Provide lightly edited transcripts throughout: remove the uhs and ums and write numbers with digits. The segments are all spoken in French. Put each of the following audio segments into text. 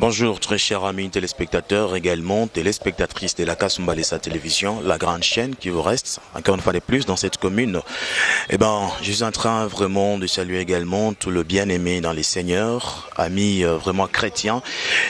Bonjour très chers amis téléspectateurs, également téléspectatrices de la Kasumba Lessa Télévision, la grande chaîne qui vous reste, encore une fois de plus dans cette commune. Je suis en train vraiment de saluer également tout le bien-aimé dans les seigneurs, amis vraiment chrétiens,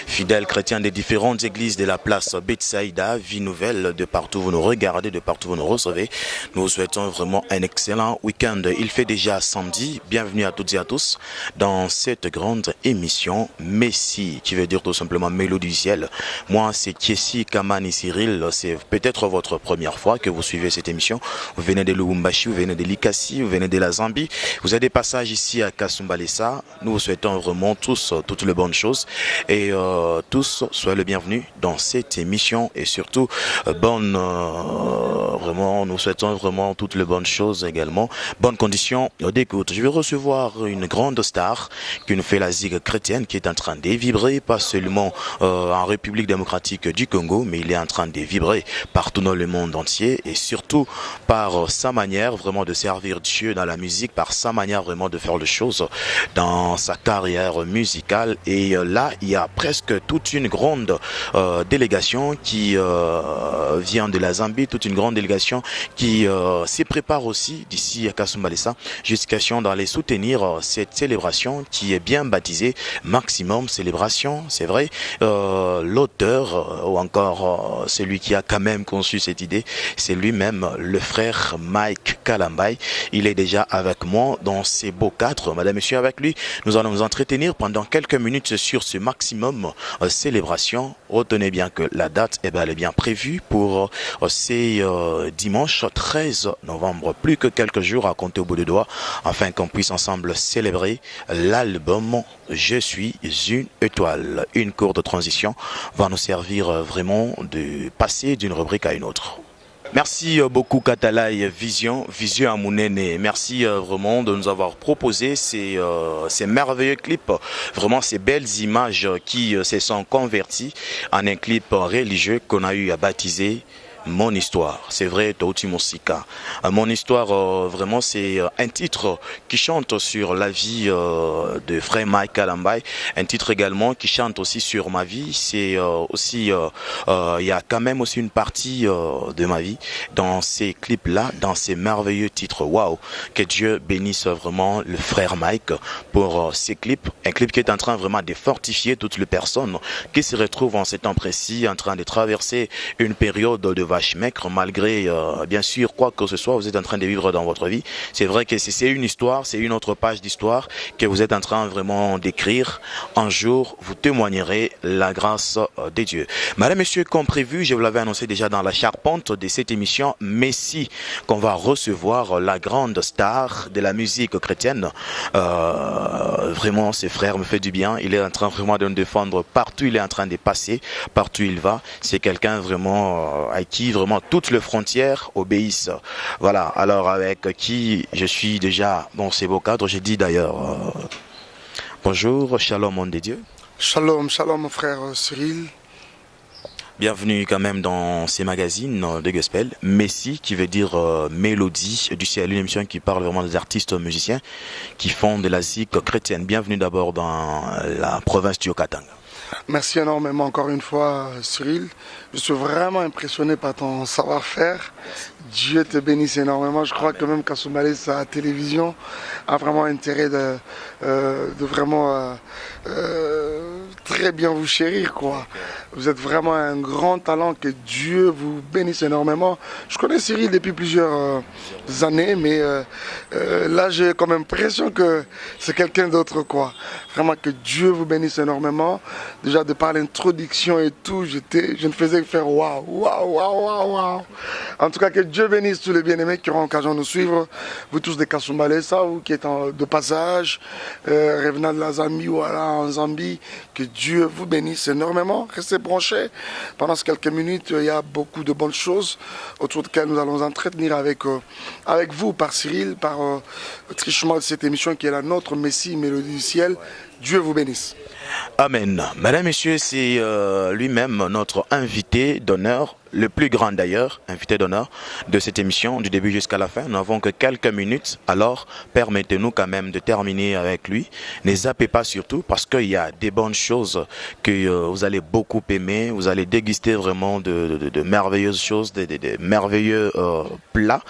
fidèles chrétiens des différentes églises de la place Betsaïda, Vie Nouvelle, de partout vous nous regardez, de partout vous nous recevez. Nous vous souhaitons vraiment un excellent week-end. Il fait déjà samedi, bienvenue à toutes et à tous dans cette grande émission Messie, qui veut dire tout simplement Mélodie du ciel. Moi, c'est Kiesi Kamani Cyril. C'est peut-être votre première fois que vous suivez cette émission. Vous venez de Lubumbashi, vous venez de Likasi, vous venez de la Zambie. Vous avez des passages ici à Kasumba Lessa. Nous vous souhaitons vraiment tous toutes les bonnes choses et tous soyez le bienvenu dans cette émission et surtout vraiment nous souhaitons vraiment toutes les bonnes choses également. Bonnes conditions d'écoute. Je vais recevoir une grande star qui nous fait la zigue chrétienne qui est en train de vibrer, pas seulement en République démocratique du Congo, mais il est en train de vibrer partout dans le monde entier et surtout par sa manière vraiment de servir Dieu dans la musique, par sa manière vraiment de faire les choses dans sa carrière musicale. Et là, il y a presque toute une grande délégation qui vient de la Zambie, toute une grande délégation qui s'y prépare aussi d'ici à Kasumba Lessa, jusqu'à d'aller soutenir cette célébration qui est bien baptisée Maximum Célébration. C'est vrai, l'auteur ou encore celui qui a quand même conçu cette idée, c'est lui-même le frère Mike Kalambai. Il est déjà avec moi dans ces beaux cadres. Madame, Monsieur, avec lui, nous allons nous entretenir pendant quelques minutes sur ce Maximum Célébration. Retenez bien que la date elle est bien prévue pour ces dimanche 13 novembre. Plus que quelques jours à compter au bout de doigts afin qu'on puisse ensemble célébrer l'album Je suis une étoile. Une courte transition va nous servir vraiment de passer d'une rubrique à une autre. Merci beaucoup Katalai Vision à Mounene. Merci vraiment de nous avoir proposé ces merveilleux clips, vraiment ces belles images qui se sont converties en un clip religieux qu'on a eu à baptiser Mon histoire. C'est vrai, Touti Mosika. Mon histoire, vraiment, c'est un titre qui chante sur la vie de frère Mike Kalambai. Un titre également qui chante aussi sur ma vie. C'est aussi, il y a quand même aussi une partie de ma vie dans ces clips-là, dans ces merveilleux titres. Waouh! Que Dieu bénisse vraiment le frère Mike pour ces clips. Un clip qui est en train vraiment de fortifier toutes les personnes qui se retrouvent en ces temps précis, en train de traverser une période de vache maigre, malgré bien sûr quoi que ce soit vous êtes en train de vivre dans votre vie. C'est vrai que c'est une histoire, c'est une autre page d'histoire que vous êtes en train vraiment d'écrire. Un jour, vous témoignerez la grâce de Dieu. Madame, Monsieur, comme prévu, je vous l'avais annoncé déjà dans la charpente de cette émission Messie, qu'on va recevoir la grande star de la musique chrétienne. Vraiment, ce frère me fait du bien. Il est en train vraiment de me défendre partout. Il est en train de passer, partout il va. C'est quelqu'un vraiment à qui vraiment toutes les frontières obéissent. Voilà, alors avec qui je suis déjà dans ces beaux cadres, j'ai dit d'ailleurs bonjour, shalom monde de Dieu. Shalom, shalom mon frère Cyril. Bienvenue quand même dans ces magazines de gospel, Messie qui veut dire Mélodie du ciel, une émission qui parle vraiment des artistes musiciens qui font de la musique chrétienne. Bienvenue d'abord dans la province du Haut-Katanga. Merci énormément encore une fois Cyril. Je suis vraiment impressionné par ton savoir-faire. Dieu te bénisse énormément. Je crois que même Kasumba Lessa Télévision a vraiment intérêt de vraiment très bien vous chérir, quoi. Vous êtes vraiment un grand talent, que Dieu vous bénisse énormément. Je connais Cyril depuis plusieurs années, mais là j'ai comme impression que c'est quelqu'un d'autre, quoi. Vraiment que Dieu vous bénisse énormément. Déjà de par l'introduction et tout, je ne faisais que faire waouh, waouh, waouh, waouh, waouh. En tout cas, que Dieu bénisse tous les bien-aimés qui auront l'occasion de nous suivre. Vous tous des Kasumba Lessa, vous qui êtes de passage, revenant de la Zambie ou en Zambie, que Dieu vous bénisse énormément. Restez branchés. Pendant ces quelques minutes, il y a beaucoup de bonnes choses autour desquelles nous allons entretenir avec vous, par Cyril, par le trichement de cette émission qui est la nôtre, Messie, Mélodie du ciel. Dieu vous bénisse. Amen. Madame, Messieurs, c'est lui-même notre invité d'honneur, le plus grand d'ailleurs, invité d'honneur de cette émission, du début jusqu'à la fin. Nous n'avons que quelques minutes, alors permettez-nous quand même de terminer avec lui. Ne zappez pas surtout, parce qu'il y a des bonnes choses que vous allez beaucoup aimer. Vous allez déguster vraiment de merveilleuses choses, de merveilleux plats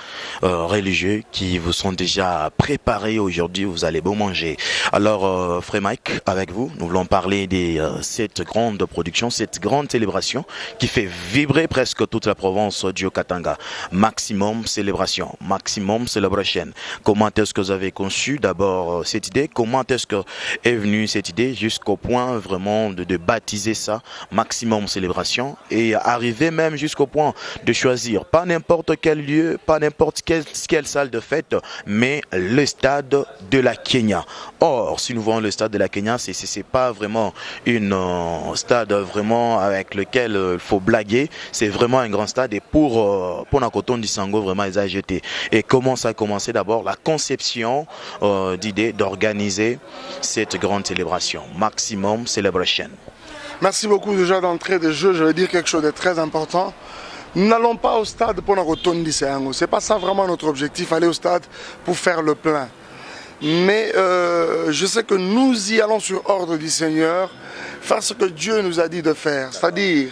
religieux qui vous sont déjà préparés aujourd'hui. Vous allez beau manger. Alors, Frère Mike, avec vous, nous voulons parler de cette grande production, cette grande célébration qui fait vibrer presque toute la province du Haut-Katanga. Maximum célébration, maximum celebration. Comment est-ce que vous avez conçu d'abord cette idée? Comment est-ce que est venue cette idée jusqu'au point vraiment de baptiser ça maximum célébration et arriver même jusqu'au point de choisir pas n'importe quel lieu, pas n'importe quelle salle de fête, mais le stade de la Kenya. Or, si nous voyons le stade de la Kenya, c'est pas vraiment une stade vraiment avec lequel il faut blaguer. C'est vraiment un grand stade et pour Nakoton Disango, vraiment, ils ont jeté. Et comment ça a commencé? D'abord, la conception d'idée d'organiser cette grande célébration. Maximum Celebration. Merci beaucoup déjà d'entrée de jeu. Je vais dire quelque chose de très important. Nous n'allons pas au stade pour Nakoton Disango. C'est pas ça vraiment notre objectif, aller au stade pour faire le plein. Mais je sais que nous y allons sur ordre du Seigneur, faire ce que Dieu nous a dit de faire. C'est-à-dire,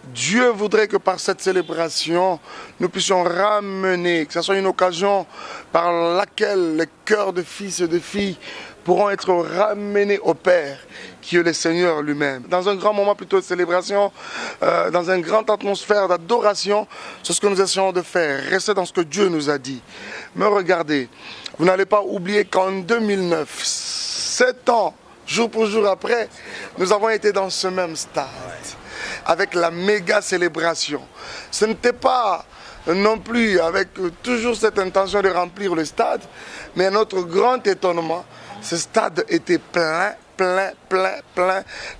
Dieu voudrait que par cette célébration, nous puissions ramener, que ce soit une occasion par laquelle les cœurs de fils et de filles pourront être ramenés au Père, qui est le Seigneur lui-même. Dans un grand moment plutôt de célébration, dans une grande atmosphère d'adoration, c'est ce que nous essayons de faire. Rester dans ce que Dieu nous a dit. Mais regardez, vous n'allez pas oublier qu'en 2009, 7 ans, jour pour jour après, nous avons été dans ce même stade, avec la méga célébration. Ce n'était pas non plus avec toujours cette intention de remplir le stade, mais à notre grand étonnement, ce stade était plein.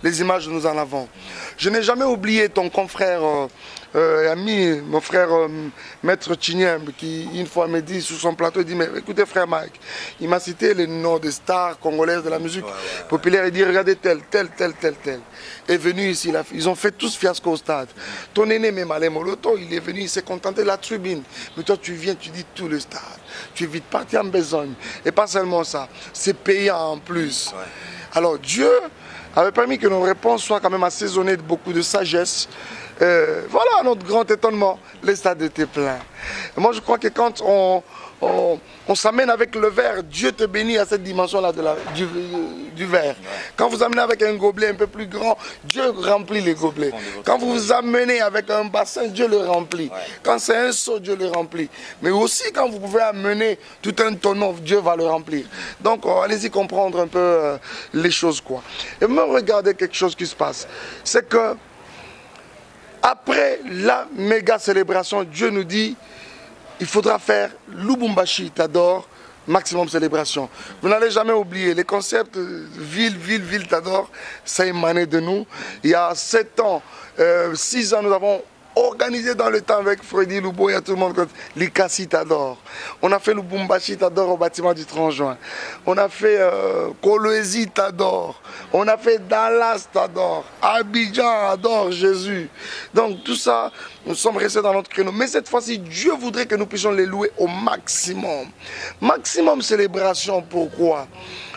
Les images, nous en avons. Je n'ai jamais oublié ton confrère ami, mon frère Maître Chinyem, qui une fois me dit sur son plateau, il dit, mais écoutez frère Mike, il m'a cité les noms des stars congolaises de la musique populaire, il dit, regardez tel. Est venu ici, ils ont fait tous fiasco au stade. Ton aîné Memale Moloto, il est venu, il s'est contenté de la tribune. Mais toi tu viens, tu dis tout le stade. Tu es vite parti en besogne. Et pas seulement ça, c'est payant en plus. Alors Dieu avait permis que nos réponses soient quand même assaisonnées de beaucoup de sagesse. Voilà notre grand étonnement, les stades étaient pleins. Et moi je crois que quand on s'amène avec le verre, Dieu te bénit à cette dimension-là du verre. Quand vous amenez avec un gobelet un peu plus grand, Dieu remplit les gobelets. Quand vous vous amenez avec un bassin, Dieu le remplit. Quand c'est un seau, Dieu le remplit. Mais aussi quand vous pouvez amener tout un tonneau, Dieu va le remplir. Donc allez-y comprendre un peu les choses quoi. Et même regardez quelque chose qui se passe. C'est que après la méga célébration, Dieu nous dit, il faudra faire Lubumbashi, Tador, maximum célébration. Vous n'allez jamais oublier, les concepts ville, Tador, ça émanait de nous. Il y a 7 ans, 6 ans, nous avons organisé dans le temps avec Freddy Lubo et tout le monde, l'Ikasi Tador. On a fait Lubumbashi Tador au bâtiment du 30 juin. On a fait Kolwezi Tador. On a fait Dallas Tador. Abidjan adore Jésus. Donc tout ça, nous sommes restés dans notre créneau. Mais cette fois-ci, Dieu voudrait que nous puissions les louer au maximum. Maximum célébration, pourquoi?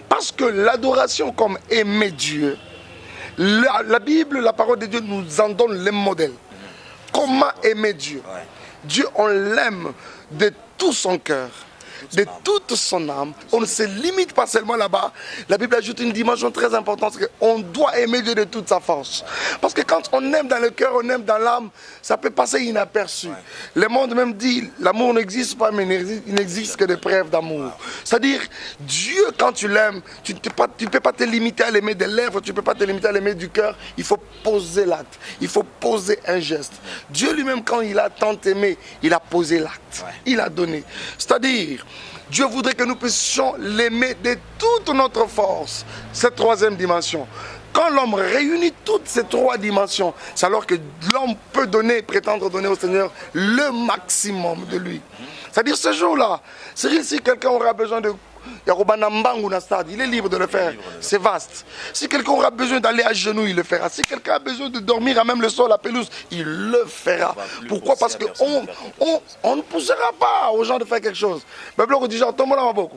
Parce que l'adoration comme aimer Dieu, la Bible, la parole de Dieu nous en donne les modèles. Comment aimer Dieu? Dieu, on l'aime de tout son cœur, de toute son âme. On ne se limite pas seulement là-bas. La Bible ajoute une dimension très importante, c'est qu'on doit aimer Dieu de toute sa force. Parce que quand on aime dans le cœur, on aime dans l'âme, ça peut passer inaperçu. Le monde même dit, l'amour n'existe pas, mais il n'existe que des preuves d'amour. C'est-à-dire, Dieu, quand tu l'aimes, tu ne peux pas te limiter à l'aimer des lèvres, tu ne peux pas te limiter à l'aimer du cœur. Il faut poser l'acte, il faut poser un geste. Dieu lui-même, quand il a tant aimé, il a posé l'acte, il a donné. C'est-à-dire, Dieu voudrait que nous puissions l'aimer de toute notre force. Cette troisième dimension. Quand l'homme réunit toutes ces 3 dimensions, c'est alors que l'homme peut prétendre donner au Seigneur le maximum de lui. C'est-à-dire ce jour-là, si quelqu'un aura besoin de Il est libre de le faire. C'est vaste. Si quelqu'un aura besoin d'aller à genoux, il le fera. Si quelqu'un a besoin de dormir à même le sol, la pelouse, il le fera. Pourquoi? Parce qu'on ne poussera pas aux gens de faire quelque chose. Mais on dit genre,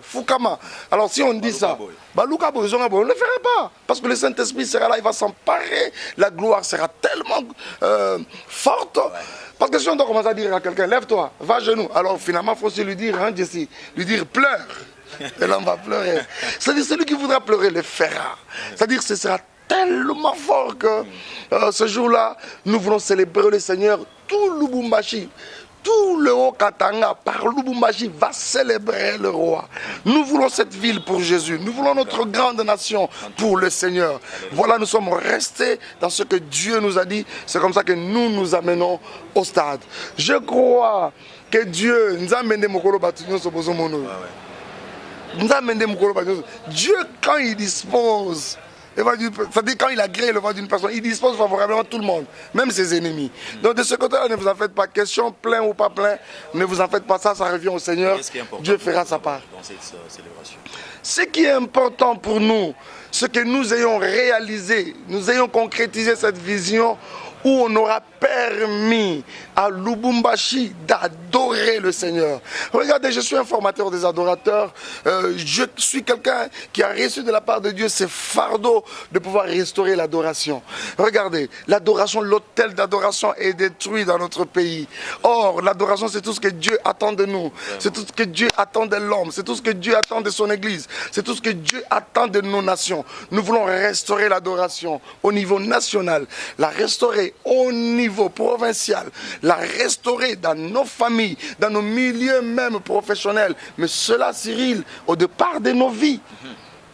Fukama. Alors si on dit ça, on ne le fera pas. Parce que le Saint-Esprit sera là, il va s'emparer. La gloire sera tellement forte. Parce que si on doit commencer à dire à quelqu'un, lève-toi, va à genoux. Alors finalement, il faut aussi lui dire, hein, Jesse, lui dire, pleure. Et là, on va pleurer. C'est-à-dire, celui qui voudra pleurer le fera. C'est-à-dire, ce sera tellement fort que ce jour-là, nous voulons célébrer le Seigneur. Tout Lubumbashi, tout le Haut-Katanga, par Lubumbashi, va célébrer le roi. Nous voulons cette ville pour Jésus. Nous voulons notre grande nation pour le Seigneur. Voilà, nous sommes restés dans ce que Dieu nous a dit. C'est comme ça que nous nous amenons au stade. Je crois que Dieu nous a amené Mokolo Batunyo Sobozomono. Dieu, quand il dispose, c'est-à-dire quand il a créé le voix d'une personne, il dispose favorablement tout le monde, même ses ennemis. Donc de ce côté-là, ne vous en faites pas. Question plein ou pas plein, ne vous en faites pas. Ça revient au Seigneur. Dieu fera sa part. Dans cette célébration. Ce qui est important pour nous, c'est que nous ayons réalisé, nous ayons concrétisé cette vision où on aura permis à Lubumbashi d'adorer le Seigneur. Regardez, je suis un formateur des adorateurs. Je suis quelqu'un qui a reçu de la part de Dieu ce fardeau de pouvoir restaurer l'adoration. Regardez, l'adoration, l'autel d'adoration est détruit dans notre pays. Or, l'adoration, c'est tout ce que Dieu attend de nous. C'est tout ce que Dieu attend de l'homme. C'est tout ce que Dieu attend de son Église. C'est tout ce que Dieu attend de nos nations. Nous voulons restaurer l'adoration au niveau national, la restaurer au niveau provincial, la restaurer dans nos familles, dans nos milieux même professionnels. Mais cela, Cyril, au départ de nos vies.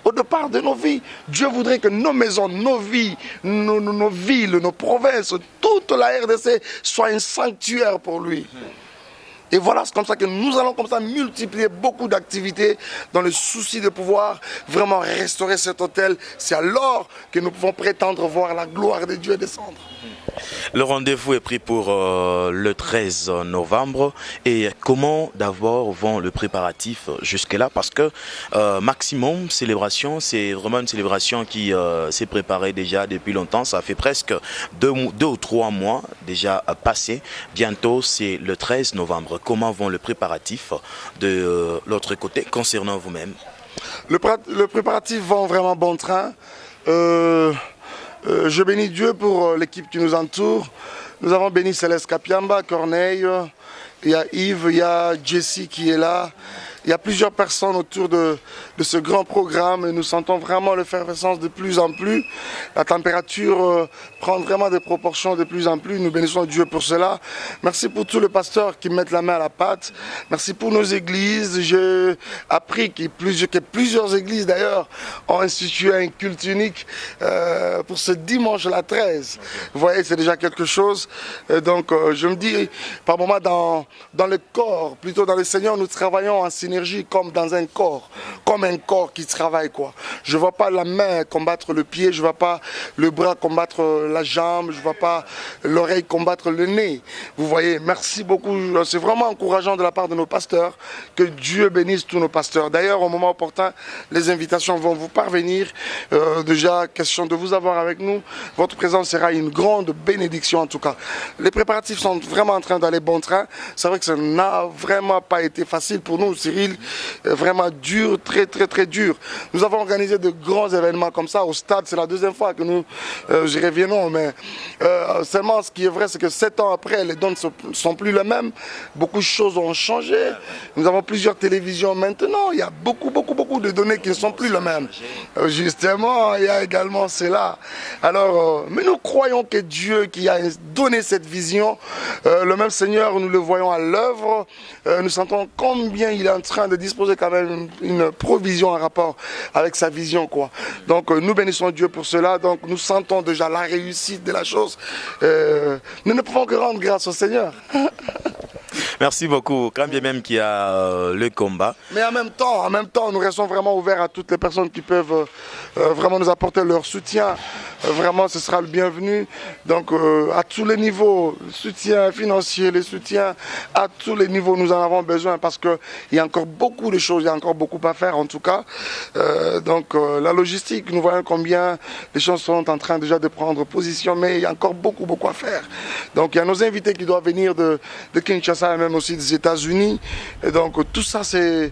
Au départ de nos vies, Dieu voudrait que nos maisons, nos vies, nos villes, nos provinces, toute la RDC soit un sanctuaire pour lui. Et voilà, c'est comme ça que nous allons comme ça multiplier beaucoup d'activités dans le souci de pouvoir vraiment restaurer cet hôtel. C'est alors que nous pouvons prétendre voir la gloire de Dieu descendre. Le rendez-vous est pris pour le 13 novembre. Et comment d'abord vont le préparatif jusque-là? Parce que Maximum Célébration, c'est vraiment une célébration qui s'est préparée déjà depuis longtemps. Ça fait presque 2 ou 3 mois déjà passé. Bientôt, c'est le 13 novembre. Comment vont le préparatif de l'autre côté concernant vous-même? Le préparatif va en vraiment bon train. Je bénis Dieu pour l'équipe qui nous entoure. Nous avons béni Céleste Kapiamba, Corneille, il y a Yves, il y a Jesse qui est là. Il y a plusieurs personnes autour de ce grand programme et nous sentons vraiment l'effervescence de plus en plus. La température prend vraiment des proportions de plus en plus. Nous bénissons Dieu pour cela. Merci pour tous les pasteurs qui mettent la main à la pâte. Merci pour nos églises. J'ai appris que plusieurs églises d'ailleurs ont institué un culte unique pour ce dimanche la 13. Vous voyez, c'est déjà quelque chose. Donc je me dis, par moments dans le corps, plutôt dans le Seigneur, nous travaillons en synergie comme dans un corps, comme un corps qui travaille quoi. Je ne vois pas la main combattre le pied, je ne vois pas le bras combattre la jambe, je ne vois pas l'oreille combattre le nez. Vous voyez, merci beaucoup. C'est vraiment encourageant de la part de nos pasteurs. Que Dieu bénisse tous nos pasteurs. D'ailleurs, au moment opportun, les invitations vont vous parvenir. Déjà, question de vous avoir avec nous. Votre présence sera une grande bénédiction en tout cas. Les préparatifs sont vraiment en train d'aller bon train. C'est vrai que ça n'a vraiment pas été facile pour nous, Cyril. Vraiment dur, très très très dur. Nous avons organisé de grands événements comme ça au stade. C'est la deuxième fois que nous y revenons. Mais seulement ce qui est vrai, c'est que 7 ans après, les donnes ne sont plus les mêmes. Beaucoup de choses ont changé. Nous avons plusieurs télévisions maintenant. Il y a beaucoup de données qui ne sont plus les mêmes. Justement, il y a également cela. Alors, mais nous croyons que Dieu qui a donné cette vision, le même Seigneur, nous le voyons à l'œuvre. Nous sentons combien il est en train de disposer quand même une provision en rapport avec sa vision quoi. Donc nous bénissons Dieu pour cela. Donc nous sentons déjà la réussite de la chose. Nous ne pouvons que rendre grâce au Seigneur. Merci beaucoup. Quand bien même qu'il y a le combat. Mais en même temps, nous restons vraiment ouverts à toutes les personnes qui peuvent vraiment nous apporter leur soutien. Vraiment, ce sera le bienvenu. Donc, à tous les niveaux, le soutien financier, le soutien à tous les niveaux, nous en avons besoin parce qu'il y a encore beaucoup de choses, il y a encore beaucoup à faire en tout cas. Donc, la logistique, nous voyons combien les choses sont en train déjà de prendre position, mais il y a encore beaucoup à faire. Donc, il y a nos invités qui doivent venir de Kinshasa et même aussi des États-Unis. Et donc, tout ça, c'est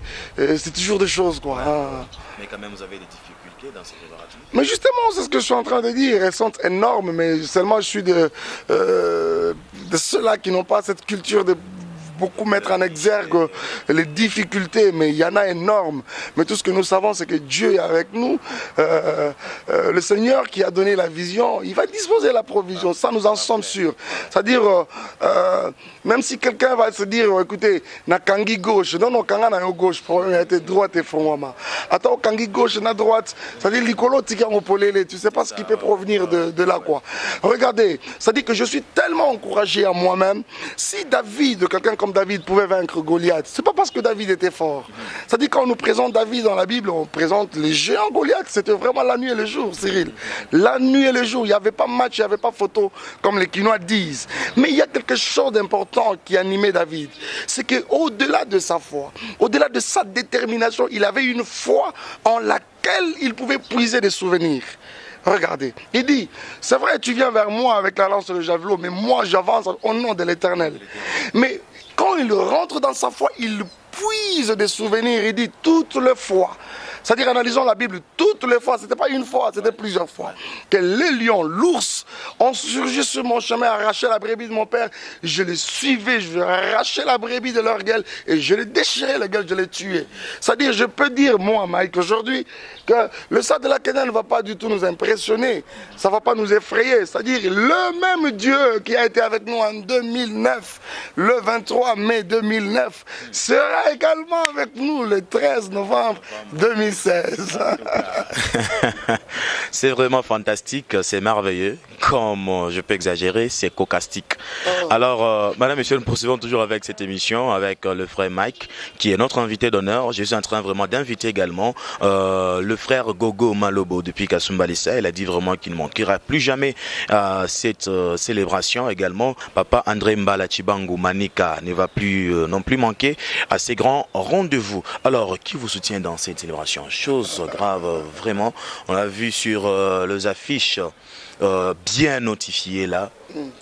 toujours des choses, quoi. Mais quand même, vous avez des difficultés dans ces préparatifs. Mais justement, c'est ce que je suis en train de dire. Elles sont énormes, mais seulement je suis de ceux-là qui n'ont pas cette culture de beaucoup mettre en exergue les difficultés, mais il y en a énormes. Mais tout ce que nous savons, c'est que Dieu est avec nous. Le Seigneur qui a donné la vision, il va disposer la provision. Ça, nous en sommes sûrs. C'est-à-dire, même si quelqu'un va se dire, écoutez, na kangi gauche, non, kanga na gauche, problème était droite et fondamment. Attends, kangi gauche, na droite, c'est-à-dire l'icolo tu sais pas ce qui peut provenir de là, quoi. Regardez, c'est-à-dire que je suis tellement encouragé à moi-même. Si David, quelqu'un comme David pouvait vaincre Goliath, c'est pas parce que David était fort. C'est-à-dire quand on nous présente David dans la Bible, on présente les géants Goliath, c'était vraiment la nuit et le jour, Cyril. La nuit et le jour, il n'y avait pas match, il n'y avait pas photo, comme les Quinois disent. Mais il y a quelque chose d'important qui animait David. C'est qu'au-delà de sa foi, au-delà de sa détermination, il avait une foi en laquelle il pouvait puiser des souvenirs. Regardez, il dit, c'est vrai, tu viens vers moi avec la lance et le javelot, mais moi j'avance au nom de l'Éternel. Mais quand il rentre dans sa foi, il puise des souvenirs, il dit toutes les fois. C'est-à-dire, analysons la Bible, toutes les fois, c'était pas une fois, c'était plusieurs fois. Que les lions, l'ours, ont surgi sur mon chemin, arraché la brebis de mon père. Je les suivais, je arrachais la brebis de leur gueule et je les déchirais la gueule, je les tuais. C'est-à-dire, je peux dire, moi, Mike, aujourd'hui, que le sang de la Canaan ne va pas du tout nous impressionner. Ça ne va pas nous effrayer. C'est-à-dire, le même Dieu qui a été avec nous en 2009, le 23 mai 2009, sera également avec nous le 13 novembre 2016. C'est vraiment fantastique, c'est merveilleux. Comme je peux exagérer, c'est cocastique. Alors, madame, monsieur, nous poursuivons toujours avec cette émission, avec le frère Mike, qui est notre invité d'honneur. Je suis en train vraiment d'inviter également le frère Gogo Malobo depuis Kasumbalissa. Il a dit vraiment qu'il ne manquera plus jamais cette célébration. Également, papa André Mbala Chibangu Manika ne va plus non plus manquer à ces grands rendez-vous. Alors, qui vous soutient dans cette célébration? Chose grave, vraiment. On l'a vu sur les affiches bien notifiées là.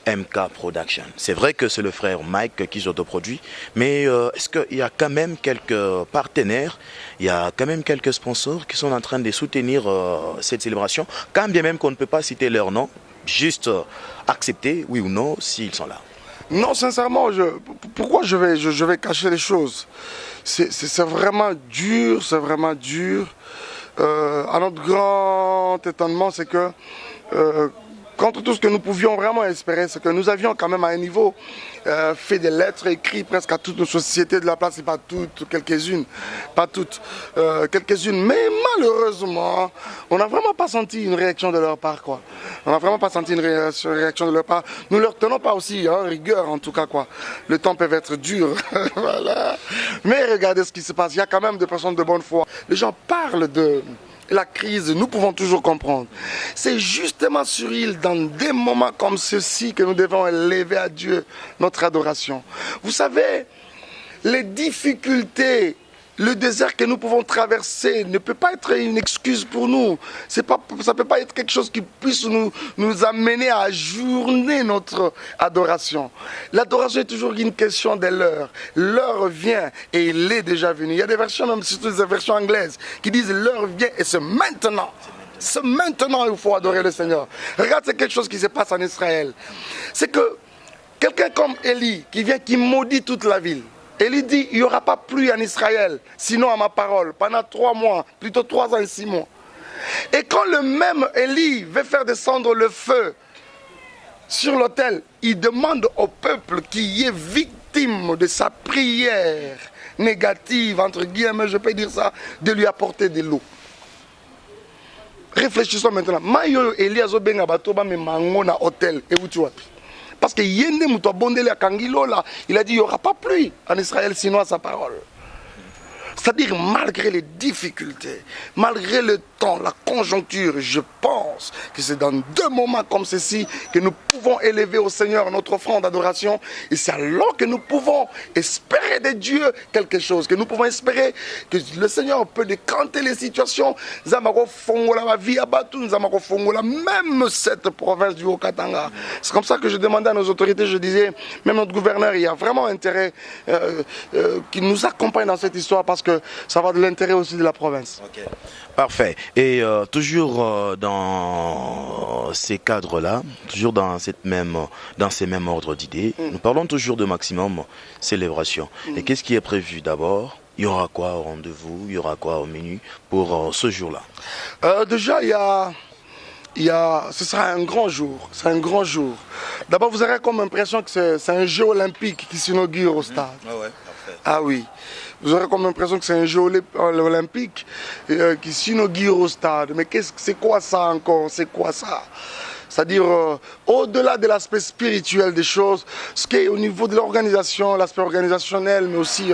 MK Production. C'est vrai que c'est le frère Mike qui s'autoproduit, mais est-ce qu'il y a quand même quelques partenaires, il y a quand même quelques sponsors qui sont en train de soutenir cette célébration, quand bien même qu'on ne peut pas citer leur nom, juste accepter, oui ou non, s'ils sont là? Non, sincèrement, pourquoi je vais cacher les choses? C'est vraiment dur, c'est vraiment dur. À notre grand étonnement, c'est que contre tout ce que nous pouvions vraiment espérer, c'est que nous avions quand même à un niveau fait des lettres écrites presque à toutes nos sociétés de la place, et pas toutes, quelques-unes, pas toutes, quelques-unes. Mais malheureusement, on n'a vraiment pas senti une réaction de leur part, quoi. On n'a vraiment pas senti une réaction de leur part. Nous ne leur tenons pas aussi, hein, rigueur en tout cas, quoi. Le temps peut être dur, voilà. Mais regardez ce qui se passe. Il y a quand même des personnes de bonne foi. Les gens parlent de la crise, nous pouvons toujours comprendre. C'est justement sur il, dans des moments comme ceux-ci, que nous devons élever à Dieu notre adoration. Vous savez, les difficultés, le désert que nous pouvons traverser ne peut pas être une excuse pour nous. Ça ne peut pas être quelque chose qui puisse nous amener à ajourner notre adoration. L'adoration est toujours une question de l'heure. L'heure vient et il est déjà venu. Il y a des versions, même surtout des versions anglaises, qui disent l'heure vient et c'est maintenant. C'est maintenant qu'il faut adorer le Seigneur. Regarde, c'est quelque chose qui se passe en Israël. C'est que quelqu'un comme Élie, qui vient, qui maudit toute la ville. Élie dit, il n'y aura pas pluie en Israël, sinon à ma parole, pendant 3 mois, plutôt 3 ans et 6 mois. Et quand le même Élie veut faire descendre le feu sur l'autel, il demande au peuple qui est victime de sa prière négative, entre guillemets, je peux dire ça, de lui apporter de l'eau. Réfléchissons maintenant. Mayo Élie azobenga batoba me mango na hôtel et où tu vas. Parce que Yende Moutoua Bondele à Kangilo, là, il a dit il n'y aura pas pluie en Israël, sinon à sa parole. C'est-à-dire, malgré les difficultés, malgré le temps, la conjoncture, je pense que c'est dans 2 moments comme ceci que nous pouvons élever au Seigneur notre offrande d'adoration. Et c'est alors que nous pouvons espérer de Dieu quelque chose, que nous pouvons espérer que le Seigneur peut décanter les situations. Même cette province du Haut-Katanga. C'est comme ça que je demandais à nos autorités, je disais, même notre gouverneur, il y a vraiment intérêt qu'il nous accompagne dans cette histoire parce que ça va de l'intérêt aussi de la province. Okay. Parfait. Et toujours dans ces cadres-là, toujours dans ces mêmes ordres d'idées, nous parlons toujours de maximum célébration. Et qu'est-ce qui est prévu d'abord? Il y aura quoi au rendez-vous? Il y aura quoi au menu pour ce jour-là? Déjà, ce sera un grand jour. C'est un grand jour. D'abord, vous aurez comme impression que c'est un jeu olympique qui s'inaugure au stade. Ah ouais, parfait. Ah oui. Vous aurez comme impression que c'est un jeu olympique qui s'inaugure au stade. Mais c'est quoi ça encore? C'est quoi ça? C'est-à-dire, au-delà de l'aspect spirituel des choses, ce qui est au niveau de l'organisation, l'aspect organisationnel, mais aussi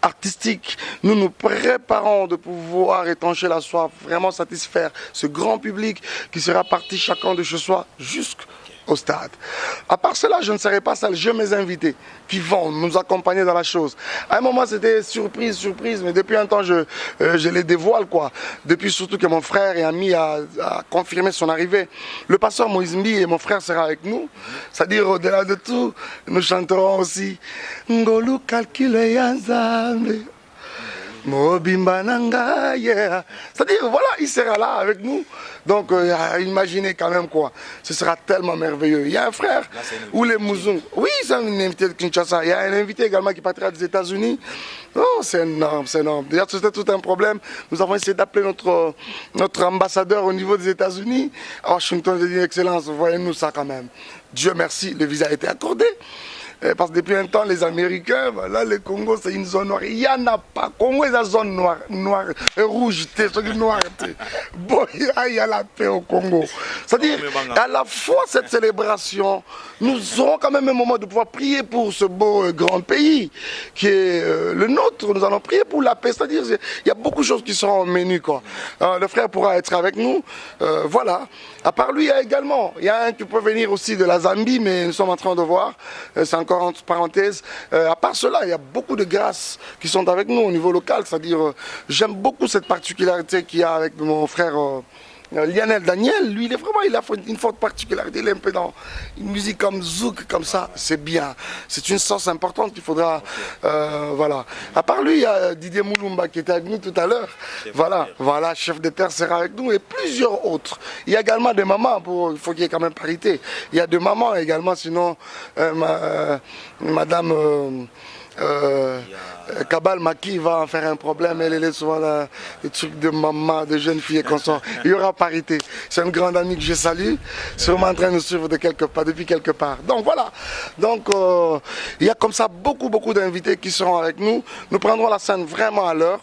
artistique, nous nous préparons de pouvoir étancher la soif, vraiment satisfaire ce grand public qui sera parti chacun de chez soi jusqu'au stade. À part cela, je ne serai pas seul, j'ai mes invités qui vont nous accompagner dans la chose. À un moment, c'était surprise, mais depuis un temps, je les dévoile, quoi. Depuis surtout que mon frère et ami a confirmé son arrivée. Le pasteur Moïse Mbi et mon frère sera avec nous. C'est-à-dire, au-delà de tout, nous chanterons aussi Ngolu calcule yanzambe. Yeah. C'est-à-dire, voilà, il sera là avec nous. Donc, imaginez quand même quoi. Ce sera tellement merveilleux. Il y a un frère, ou les Mouzons. Oui, c'est un invité de Kinshasa. Il y a un invité également qui partira des États-Unis. Oh, c'est énorme, c'est énorme. D'ailleurs, c'était tout un problème. Nous avons essayé d'appeler notre ambassadeur au niveau des États-Unis. À Washington, j'ai dit, Excellence, voyez-nous ça quand même. Dieu merci, le visa a été accordé. Parce que depuis un temps, les Américains, voilà, le Congo, c'est une zone noire. Il n'y en a pas. Congo est une zone noire, rouge, c'est noir. Bon, il y a la paix au Congo. C'est-à-dire, à la fois cette célébration, nous aurons quand même un moment de pouvoir prier pour ce beau grand pays qui est le nôtre. Nous allons prier pour la paix. C'est-à-dire, il y a beaucoup de choses qui seront au menu, quoi. Le frère pourra être avec nous. Voilà. À part lui, il y a un qui peut venir aussi de la Zambie, mais nous sommes en train de voir. C'est encore entre parenthèses. À part cela, il y a beaucoup de grâces qui sont avec nous au niveau local. C'est-à-dire, j'aime beaucoup cette particularité qu'il y a avec mon frère Lionel Daniel. Lui, il a une forte particularité. Il est un peu dans une musique comme zouk, comme ça. C'est bien. C'est une source importante qu'il faudra... voilà. À part lui, il y a Didier Moulumba qui était avec nous tout à l'heure. Voilà, chef de terre sera avec nous et plusieurs autres. Il y a également des mamans, il faut qu'il y ait quand même parité. Il y a des mamans également, sinon Madame... Kabal Maki va en faire un problème. Elle est souvent le truc de maman, de jeune fille et consort. Il y aura parité. C'est une grande amie que je salue, sûrement en train de nous suivre depuis quelque part. Donc voilà. Donc il y a comme ça beaucoup d'invités qui seront avec nous. Nous prendrons la scène vraiment à l'heure.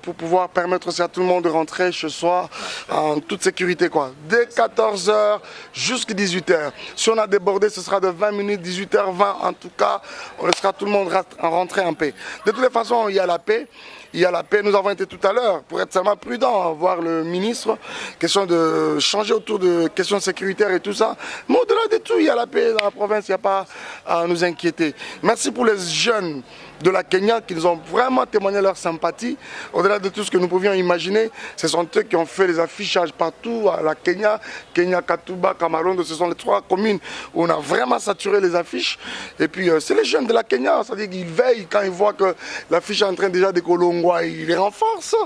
Pour pouvoir permettre aussi à tout le monde de rentrer chez soi en toute sécurité, quoi. Dès 14h jusqu'à 18h. Si on a débordé, ce sera de 20 minutes, 18h20 en tout cas. On laissera tout le monde rentrer en paix. De toutes les façons, il y a la paix. Nous avons été tout à l'heure, pour être seulement prudent, voir le ministre, question de changer autour de questions sécuritaires et tout ça. Mais au-delà de tout, il y a la paix dans la province, il n'y a pas à nous inquiéter. Merci pour les jeunes de la Kenya qui nous ont vraiment témoigné leur sympathie. Au-delà de tout ce que nous pouvions imaginer, ce sont eux qui ont fait les affichages partout à la Kenya, Katuba, Kamarondo. Ce sont les 3 communes où on a vraiment saturé les affiches. Et puis, c'est les jeunes de la Kenya, c'est-à-dire qu'ils veillent quand ils voient que l'affiche est en train déjà de Kolongwa, ils les renforcent.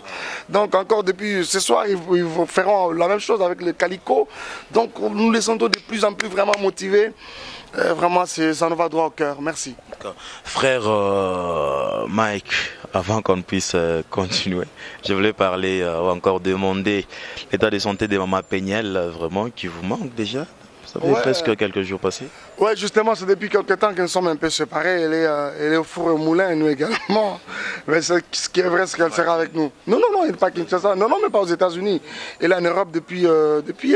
Donc, encore depuis ce soir, ils feront la même chose avec le Calico. Donc, nous les sentons de plus en plus vraiment motivés. Vraiment, ça nous va droit au cœur. Merci. Frère Mike, avant qu'on puisse continuer, je voulais parler ou encore demander l'état de santé de Maman Péniel, vraiment, qui vous manque déjà. Ça fait presque quelques jours passés. Ouais, justement, c'est depuis quelques temps que nous sommes un peu séparés. Elle est au four et au moulin, et nous également. Mais ce qui est vrai, c'est qu'elle sera avec nous. Non, elle n'est pas Kinshasa. Non, mais pas aux États-Unis. Elle est en Europe depuis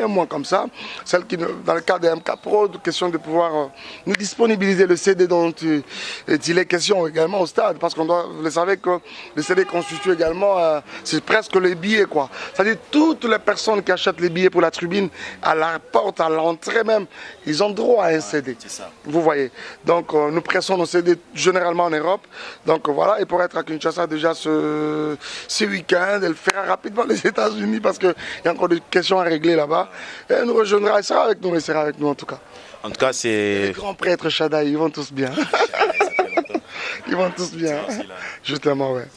un mois comme ça. Celle qui, dans le cadre de MK Pro, question de pouvoir nous disponibiliser le CD dont il est question également au stade. Parce qu'on doit, vous le savez que le CD constitue également, c'est presque les billets, quoi. C'est-à-dire toutes les personnes qui achètent les billets pour la tribune, à la porte, à l'entrée même, ils ont droit à un CD. Ça. Vous voyez. Donc nous pressons nos CD généralement en Europe. Donc voilà, et pour être à Kinshasa déjà ce week-end, elle fera rapidement les États-Unis parce qu'il y a encore des questions à régler là-bas. Et elle nous rejoindra, elle sera avec nous en tout cas. En tout cas, c'est... Les grands prêtres Shaddai, ils vont tous bien. Ils vont tous bien. Justement, ouais.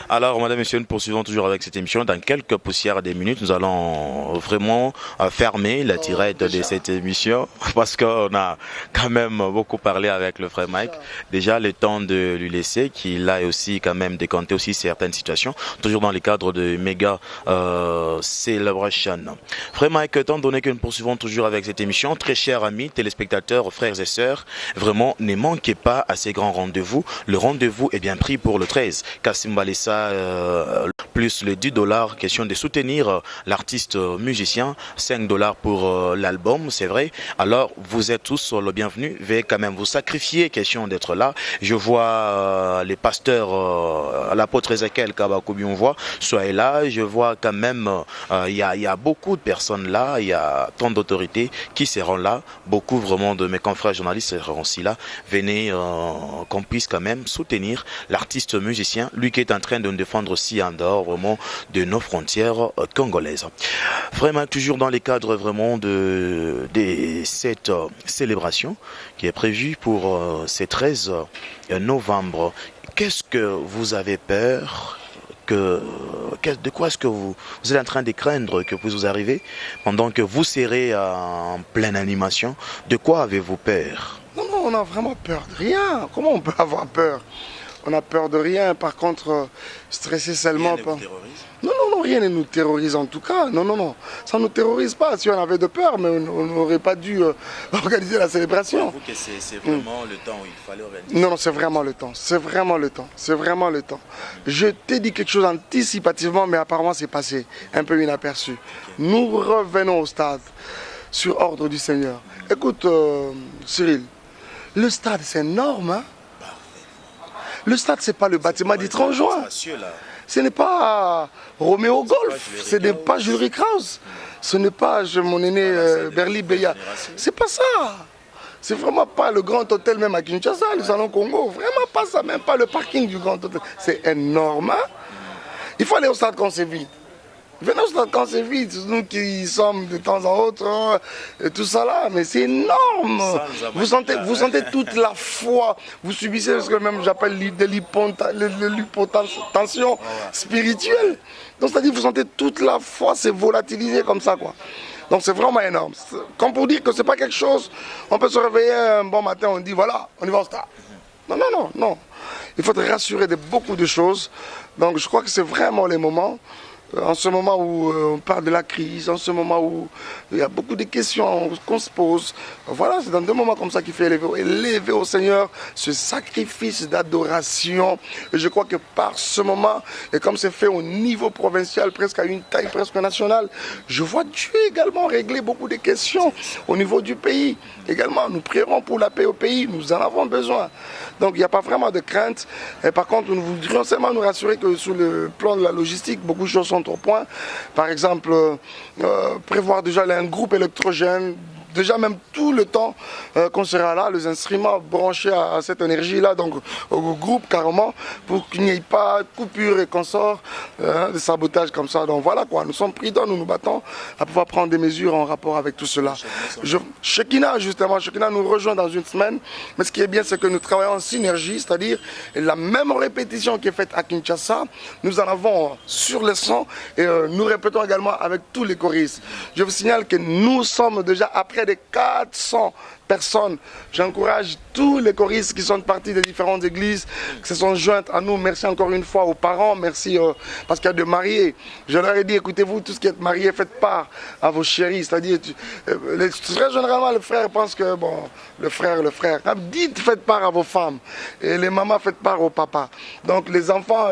Alors, madame, messieurs, nous poursuivons toujours avec cette émission. Dans quelques poussières des minutes, nous allons vraiment fermer la tirette de cette émission parce qu'on a quand même beaucoup parlé avec le frère Mike. Déjà, le temps de lui laisser qu'il a aussi quand même décanté aussi certaines situations, toujours dans le cadre de méga celebration. Frère Mike, étant donné que nous poursuivons toujours avec cette émission, très chers amis, téléspectateurs, frères et sœurs, vraiment, ne manquez pas à ces grands rendez-vous. Le rendez-vous est bien pris pour le 13. Kassim Balessa, plus les $10, question de soutenir l'artiste musicien, $5 pour l'album, c'est vrai. Alors vous êtes tous le bienvenu, veuillez quand même vous sacrifier, question d'être là. Je vois les pasteurs, l'apôtre Ezekiel Kabakobi, on voit, soyez là. Je vois quand même, il y a beaucoup de personnes là, il y a tant d'autorités qui seront là, beaucoup vraiment de mes confrères journalistes seront aussi là. Venez qu'on puisse quand même soutenir l'artiste musicien, lui qui est en train de nous défendre aussi en dehors vraiment de nos frontières congolaises. Vraiment toujours dans les cadres vraiment de cette célébration qui est prévue pour ce 13 novembre. Qu'est-ce que vous avez peur de quoi est-ce que vous êtes en train de craindre que vous arrivez pendant que vous serez en pleine animation? De quoi avez-vous peur? Non, on n'a vraiment peur de rien. Comment on peut avoir peur? On n'a peur de rien, par contre, stresser seulement. Rien ne vous terrorise? Non, rien ne nous terrorise en tout cas. Non, ça ne nous terrorise pas. Si on avait de peur, mais on n'aurait pas dû organiser la célébration. Vous que c'est vraiment le temps où il fallait organiser? Non, c'est vraiment le temps. C'est vraiment le temps. Je t'ai dit quelque chose anticipativement, mais apparemment c'est passé un peu inaperçu. Okay. Nous revenons au stade sur ordre du Seigneur. Écoute, Cyril, le stade c'est énorme, hein? Le stade, ce n'est pas le bâtiment d'Itrangeois. Ce n'est pas Roméo Golf. Ce n'est pas Jules Krause. Ce n'est pas mon aîné Berli Beya. C'est pas ça. C'est vraiment pas le grand hôtel même à Kinshasa, le Salon Congo. Vraiment pas ça, même pas le parking du grand hôtel. C'est énorme. Il faut aller au stade quand c'est vide. Venez au stade quand c'est vide, nous qui sommes de temps en autre, et tout ça là, mais c'est énorme. Vous sentez toute la foi, vous subissez ce que même j'appelle de l'hypotension spirituelle. Donc c'est-à-dire vous sentez toute la foi, c'est volatilisé comme ça quoi. Donc c'est vraiment énorme. Comme pour dire que c'est pas quelque chose, on peut se réveiller un bon matin, on dit voilà, on y va au stade. Non. Il faut être rassuré de beaucoup de choses. Donc je crois que c'est vraiment les moments. En ce moment où on parle de la crise, en ce moment où il y a beaucoup de questions qu'on se pose, voilà, c'est dans des moments comme ça qu'il faut élever au Seigneur ce sacrifice d'adoration. Et je crois que par ce moment, et comme c'est fait au niveau provincial, presque à une taille presque nationale, je vois Dieu également régler beaucoup de questions au niveau du pays. Également, nous prierons pour la paix au pays, nous en avons besoin. Donc il n'y a pas vraiment de crainte. Et par contre, nous voudrions seulement nous rassurer que sur le plan de la logistique, beaucoup de choses sont au point. Par exemple, prévoir déjà un groupe électrogène, déjà même tout le temps qu'on sera là, les instruments branchés à cette énergie-là, donc au groupe carrément, pour qu'il n'y ait pas de coupure et qu'on sort de sabotage comme ça. Donc voilà quoi, nous sommes prudents, nous nous battons à pouvoir prendre des mesures en rapport avec tout cela. Shekinah nous rejoint dans une semaine, mais ce qui est bien c'est que nous travaillons en synergie, c'est-à-dire la même répétition qui est faite à Kinshasa, nous en avons sur le son et nous répétons également avec tous les choristes. Je vous signale que nous sommes déjà après des 400 personne. J'encourage tous les choristes qui sont partis des différentes églises, qui se sont jointes à nous. Merci encore une fois aux parents, merci parce qu'il y a des mariés. Je leur ai dit, écoutez-vous, tout ce qui est marié, faites part à vos chéris. C'est-à-dire, très généralement, le frère pense que, bon, le frère. Dites, faites part à vos femmes. Et les mamans, faites part aux papas. Donc, les enfants,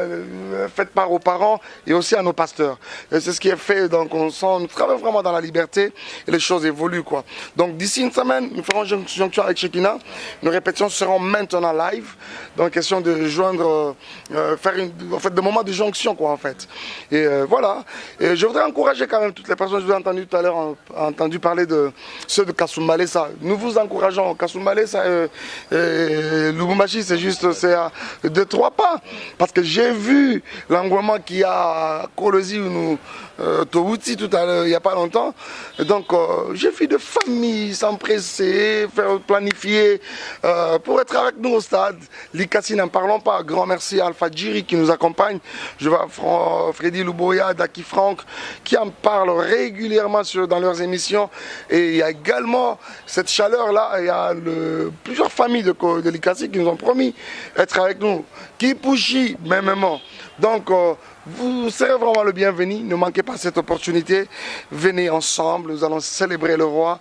faites part aux parents et aussi à nos pasteurs. Et c'est ce qui est fait. Donc, on travaille vraiment dans la liberté et les choses évoluent, quoi. Donc, d'ici une semaine, nous ferons une jonction avec Shekinah. Nos répétitions seront maintenant live. Donc, question de rejoindre, faire des moments de jonction, quoi, en fait. Et voilà. Et je voudrais encourager quand même toutes les personnes. Je vous ai entendu tout à l'heure entendu parler de ceux de Kasumbalesa. Nous vous encourageons. Kasumbalesa et Lubumbashi, c'est juste à 2-3 pas. Parce que j'ai vu l'engouement qu'il y a à Kolosi où nous Touti tout à l'heure, il n'y a pas longtemps. Donc, j'ai vu de familles s'empresser, faire planifier pour être avec nous au stade. Likassi, n'en parlons pas. Grand merci à Alpha Djiri qui nous accompagne. Je vois Freddy Luboya, Daki Franck qui en parlent régulièrement dans leurs émissions. Et il y a également cette chaleur-là. Il y a plusieurs familles de Likassi qui nous ont promis d'être avec nous. Kipushi, mêmement. Donc, vous serez vraiment le bienvenu, ne manquez pas cette opportunité, venez ensemble, nous allons célébrer le roi.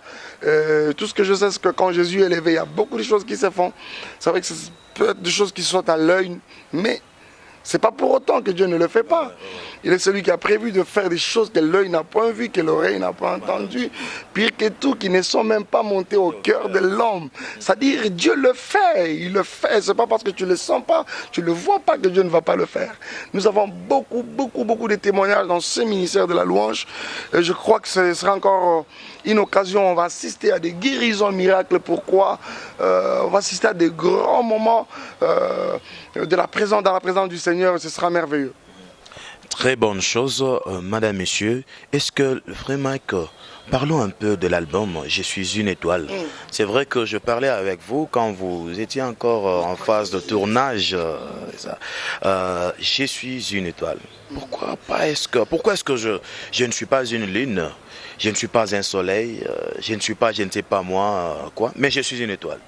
Tout ce que je sais, c'est que quand Jésus est élevé, il y a beaucoup de choses qui se font. C'est vrai que c'est peut-être des choses qui sautent à l'œil, mais ce n'est pas pour autant que Dieu ne le fait pas. Il est celui qui a prévu de faire des choses que l'œil n'a pas vues, que l'oreille n'a pas entendues, pire que tout, qui ne sont même pas montés au cœur de l'homme. C'est-à-dire, Dieu le fait, il le fait. Ce n'est pas parce que tu ne le sens pas, tu ne le vois pas que Dieu ne va pas le faire. Nous avons beaucoup de témoignages dans ce ministère de la louange. Et je crois que ce sera encore une occasion. On va assister à des guérisons miracles. Pourquoi on va assister à des grands moments dans la présence du Seigneur. Ce sera merveilleux. Très bonne chose, madame, monsieur. Est-ce que, vraiment, parlons un peu de l'album « Je suis une étoile ». C'est vrai que je parlais avec vous quand vous étiez encore en phase de tournage. Je suis une étoile. Pourquoi est-ce que je ne suis pas une lune, je ne suis pas un soleil, je ne suis pas, je ne sais pas moi, quoi, mais je suis une étoile.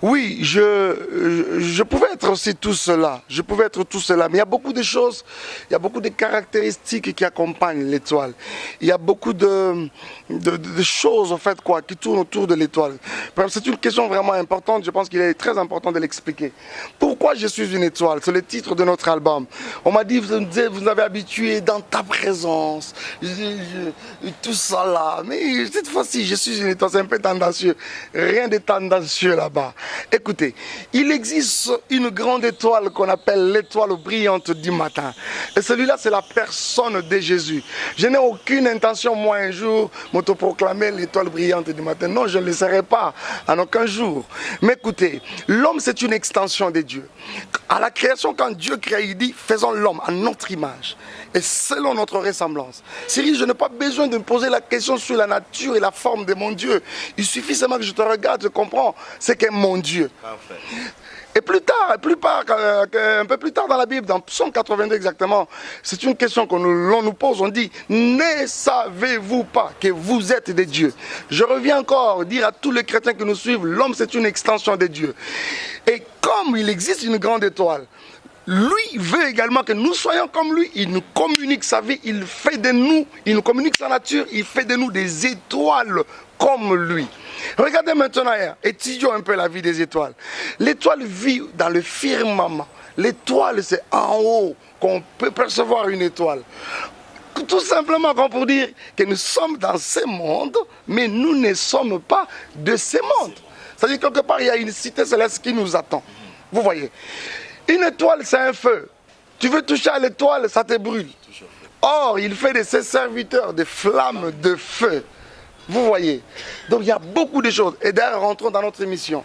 Oui, je pouvais être aussi tout cela. Je pouvais être tout cela. Mais il y a beaucoup de choses, il y a beaucoup de caractéristiques qui accompagnent l'étoile. Il y a beaucoup de choses, en fait, quoi, qui tournent autour de l'étoile. C'est une question vraiment importante. Je pense qu'il est très important de l'expliquer. Pourquoi je suis une étoile? C'est le titre de notre album. On m'a dit, vous avez habitué dans ta présence. Tout ça là. Mais cette fois-ci, je suis une étoile. C'est un peu tendancieux. Rien de tendancieux là-bas. Écoutez, il existe une grande étoile qu'on appelle l'étoile brillante du matin. Et celui-là, c'est la personne de Jésus. Je n'ai aucune intention, moi, un jour, m'autoproclamer l'étoile brillante du matin. Non, je ne le serai pas en aucun jour. Mais écoutez, l'homme, c'est une extension de Dieu. À la création, quand Dieu crée, il dit, faisons l'homme à notre image et selon notre ressemblance. Cyril, je n'ai pas besoin de me poser la question sur la nature et la forme de mon Dieu. Il suffit seulement que je te regarde, je comprends ce qu'est mon Dieu. Parfait. Et plus tard, un peu plus tard dans la Bible, dans Psaume 82 exactement, c'est une question l'on nous pose, on dit, ne savez-vous pas que vous êtes des dieux? Je reviens encore dire à tous les chrétiens qui nous suivent, l'homme c'est une extension de Dieu. Et comme il existe une grande étoile, lui veut également que nous soyons comme lui. Il nous communique sa vie, il fait de nous, il nous communique sa nature, il fait de nous des étoiles comme lui. Regardez maintenant, étudions un peu la vie des étoiles. L'étoile vit dans le firmament. L'étoile, c'est en haut qu'on peut percevoir une étoile. Tout simplement comme pour dire que nous sommes dans ce monde, mais nous ne sommes pas de ce monde. C'est-à-dire quelque part, il y a une cité céleste qui nous attend. Vous voyez. Une étoile, c'est un feu. Tu veux toucher à l'étoile, ça te brûle. Or, il fait de ses serviteurs des flammes de feu. Vous voyez. Donc, il y a beaucoup de choses. Et d'ailleurs, rentrons dans notre mission.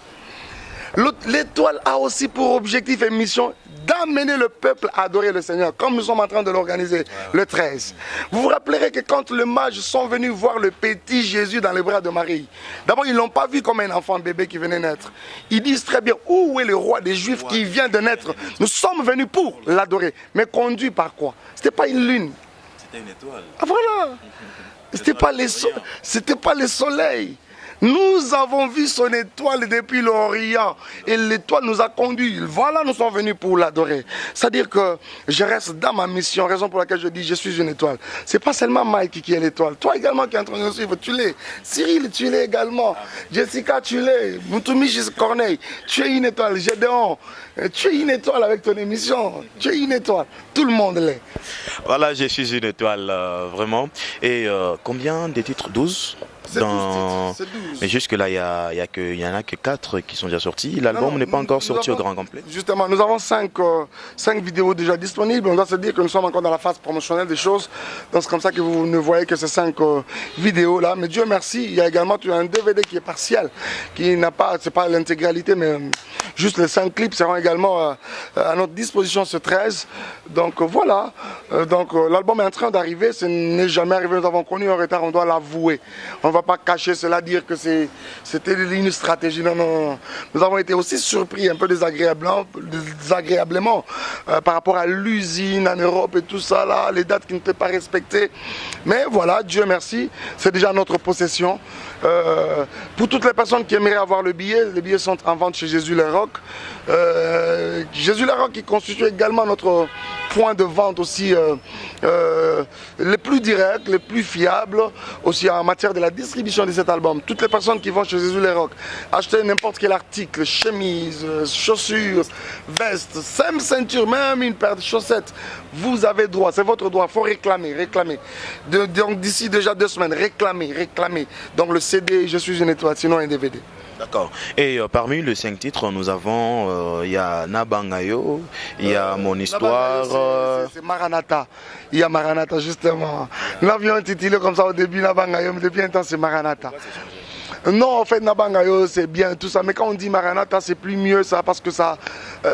L'étoile a aussi pour objectif et mission d'amener le peuple à adorer le Seigneur, comme nous sommes en train de l'organiser le 13. Vous vous rappellerez que quand les mages sont venus voir le petit Jésus dans les bras de Marie, d'abord ils ne l'ont pas vu comme un enfant bébé qui venait naître. Ils disent très bien, où est le roi des Juifs qui vient de naître? Nous sommes venus pour l'adorer. Mais conduit par quoi? Ce n'était pas une lune. C'était une étoile. Ah voilà. C'était pas le soleil. Nous avons vu son étoile depuis l'Orient et l'étoile nous a conduits. Voilà, nous sommes venus pour l'adorer. C'est-à-dire que je reste dans ma mission, raison pour laquelle je dis je suis une étoile. C'est pas seulement Mike qui est l'étoile. Toi également qui es en train de nous suivre, tu l'es. Cyril, tu l'es également. Jessica, tu l'es. Moutoumi Corneille, tu es une étoile. Gédéon, tu es une étoile avec ton émission. Tu es une étoile. Tout le monde l'est. Voilà, je suis une étoile, vraiment. Et combien de titres? 12? C'est 12 titres, c'est 12. Mais jusque-là, il y en a que 4 qui sont déjà sortis. L'album n'est pas encore sorti au grand complet. Justement, nous avons 5 vidéos déjà disponibles. On doit se dire que nous sommes encore dans la phase promotionnelle des choses. Donc c'est comme ça que vous ne voyez que ces 5 vidéos-là. Mais Dieu merci, il y a également un DVD qui est partiel, qui n'a pas, c'est pas l'intégralité, mais juste les 5 clips seront également à notre disposition ce 13. Donc voilà, l'album est en train d'arriver. Ce n'est jamais arrivé, nous avons connu un retard, on doit l'avouer. On ne va pas cacher cela, dire que c'était une stratégie. Non, non, non. Nous avons été aussi surpris un peu désagréablement par rapport à l'usine en Europe et tout ça, là, les dates qui ne étaient pas respectées. Mais voilà, Dieu merci, c'est déjà notre possession. Pour toutes les personnes qui aimeraient avoir le billet, les billets sont en vente chez Jésus les Rocs. Jésus les Rocs qui constitue également notre point de vente aussi les plus directs, les plus fiables, aussi en matière de la distribution de cet album. Toutes les personnes qui vont chez Jésus les Rocs acheter n'importe quel article, chemise, chaussures, veste, même ceinture, même une paire de chaussettes, vous avez droit, c'est votre droit, il faut réclamer. Donc d'ici déjà 2 semaines, réclamer. Donc le CD, je suis une étoile, sinon un DVD. D'accord. Et parmi les 5 titres, nous avons, il y a Nabangayo, il y a Mon Histoire. C'est Maranatha. Il y a Maranatha justement. Nous l'avions intitulé comme ça au début, Nabangayo, mais depuis un temps c'est Maranatha. Non, en fait, Nabangayo, c'est bien tout ça. Mais quand on dit Maranatha, c'est plus mieux ça, parce que ça...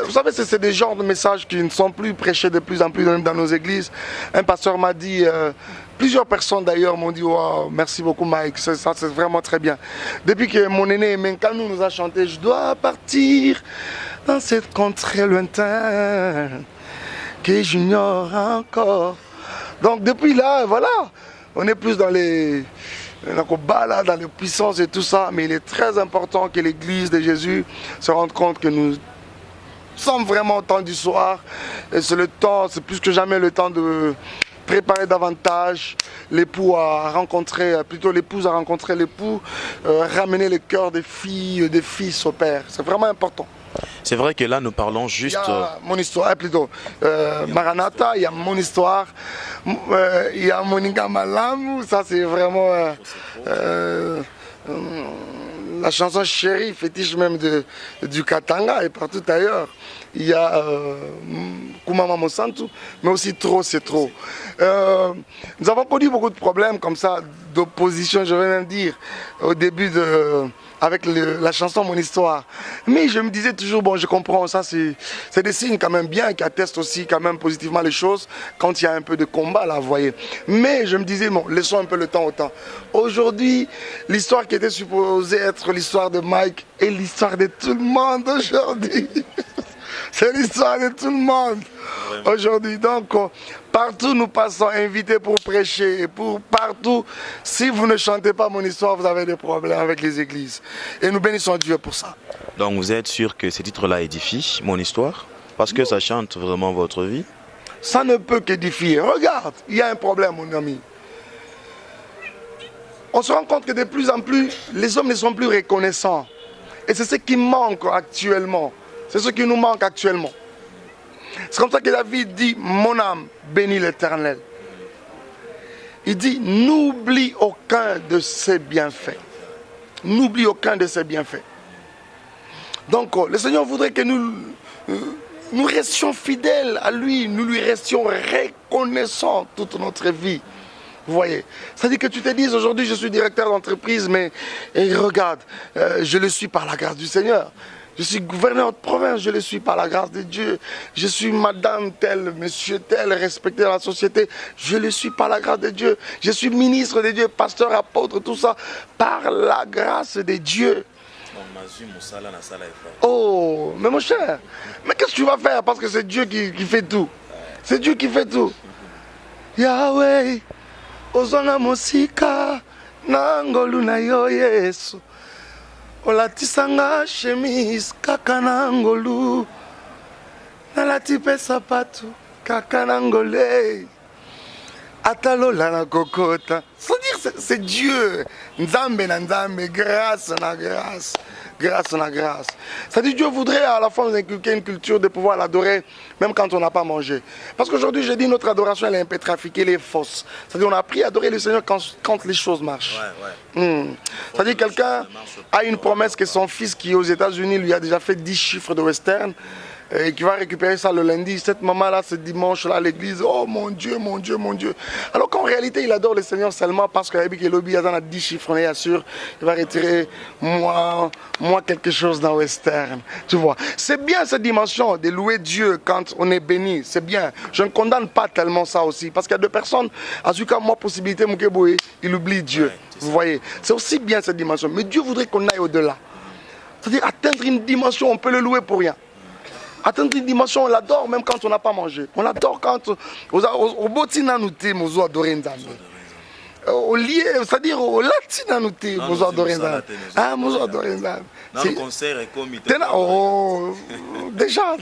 vous savez, c'est des genres de messages qui ne sont plus prêchés de plus en plus dans nos églises. Un pasteur m'a dit... plusieurs personnes d'ailleurs m'ont dit wow, merci beaucoup Mike, ça c'est vraiment très bien. Depuis que mon aîné Menkanou nous a chanté je dois partir dans cette contrée lointaine que j'ignore encore. Donc depuis là, voilà, on est plus dans les puissances et tout ça, mais il est très important que l'église de Jésus se rende compte que nous sommes vraiment au temps du soir et c'est le temps, c'est plus que jamais le temps de préparer davantage l'époux à rencontrer, plutôt l'épouse à rencontrer l'époux, ramener le cœur des filles, des fils au père. C'est vraiment important. C'est vrai que là nous parlons juste... Il y a mon histoire, plutôt. Maranatha, il y a mon histoire, il y a Moninga Malamu, ça c'est vraiment la chanson chérie, fétiche même du Katanga et partout ailleurs. Il y a Kumama Mosantu, mais aussi Trop c'est trop. Nous avons connu beaucoup de problèmes comme ça, d'opposition, je vais même dire, au début avec la chanson Mon Histoire. Mais je me disais toujours, bon, je comprends, ça c'est des signes quand même bien qui attestent aussi quand même positivement les choses quand il y a un peu de combat là, vous voyez. Mais je me disais, bon, laissons un peu le temps au temps. Aujourd'hui, l'histoire qui était supposée être l'histoire de Mike est l'histoire de tout le monde aujourd'hui. C'est l'histoire de tout le monde aujourd'hui. Donc, partout nous passons invités pour prêcher. Partout, si vous ne chantez pas Mon Histoire, vous avez des problèmes avec les églises. Et nous bénissons Dieu pour ça. Donc vous êtes sûr que ces titres-là édifient Mon Histoire? Parce que ça chante vraiment votre vie? Ça ne peut qu'édifier. Regarde, il y a un problème, mon ami. On se rend compte que de plus en plus, les hommes ne sont plus reconnaissants. Et c'est ce qui manque actuellement. C'est ce qui nous manque actuellement. C'est comme ça que David dit, mon âme bénit l'Éternel. Il dit, n'oublie aucun de ses bienfaits. N'oublie aucun de ses bienfaits. Donc, le Seigneur voudrait que nous restions fidèles à lui, nous lui restions reconnaissants toute notre vie. Vous voyez, c'est-à-dire que tu te dises aujourd'hui je suis directeur d'entreprise, mais et regarde, je le suis par la grâce du Seigneur. Je suis gouverneur de province, je le suis par la grâce de Dieu. Je suis madame telle, monsieur tel, respecté dans la société, je le suis par la grâce de Dieu. Je suis ministre de Dieu, pasteur, apôtre, tout ça, par la grâce de Dieu. Oh, mais mon cher, mais qu'est-ce que tu vas faire? Parce que c'est Dieu qui fait tout. C'est Dieu qui fait tout. Yahweh, ozona mosika, nangolu na yo Yesu. Olatisanga chemise kaka na ngolu. Nalati pe sapatu kaka na ngole. Atalola na kokota. C'est-à-dire, c'est Dieu. Nzambe na nzambe, grâce na grâce. Grâce na grâce. C'est-à-dire, Dieu voudrait à la fois nous inculquer une culture de pouvoir l'adorer, même quand on n'a pas mangé. Parce qu'aujourd'hui, je dis, notre adoration, elle est un peu trafiquée, elle est fausse. C'est-à-dire, on a appris à adorer le Seigneur quand les choses marchent. C'est-à-dire, quelqu'un a une promesse que son fils qui est aux États-Unis lui a déjà fait 10 chiffres de western. Et qui va récupérer ça le lundi. Cette maman-là, ce dimanche-là, à l'église, oh mon Dieu, mon Dieu, mon Dieu. Alors qu'en réalité, il adore le Seigneur seulement parce qu'il lobby a 10 chiffres, on est sûr, il va retirer moi quelque chose dans Western. Tu vois, c'est bien cette dimension de louer Dieu quand on est béni, c'est bien. Je ne condamne pas tellement ça aussi, parce qu'il y a deux personnes, à ce cas, moi, possibilité, il oublie Dieu. Ouais, vous voyez, c'est aussi bien cette dimension. Mais Dieu voudrait qu'on aille au-delà. C'est-à-dire, atteindre une dimension, on peut le louer pour rien. Atteindre une dimension, on l'adore même quand on n'a pas mangé. On l'adore quand au botina nous t'es, nous adorons Nzambe. Au lié, c'est-à-dire au latina nous t'es, nous adorons Nzambe. Ah, nous adorons Nzambe. Dans le concert et comité. Oh, déjà.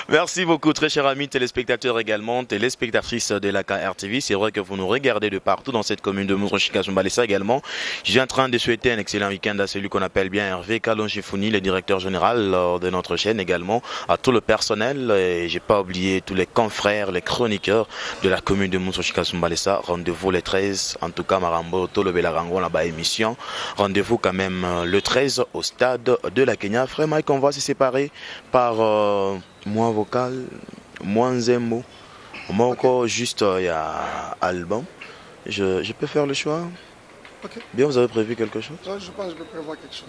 Merci beaucoup, très chers amis téléspectateurs également, téléspectatrices de la KRTV. C'est vrai que vous nous regardez de partout dans cette commune de Mouzouchika-Zumbalessa également. Je suis en train de souhaiter un excellent week-end à celui qu'on appelle bien Hervé Kalonjifouni, le directeur général de notre chaîne également, à tout le personnel. Et j'ai pas oublié tous les confrères, les chroniqueurs de la commune de Mouzouchika-Zumbalessa. Rendez-vous les 13, en tout cas Marambo, Tolo Belarango, là-bas émission. Rendez-vous quand même le 13 au stade de la Kenya. Frère Mike, on va se séparer par moins vocal, moins zemmo. Moi encore juste il y a album. Je peux faire le choix. Okay. Bien, vous avez prévu quelque chose? Je pense que je peux prévoir quelque chose.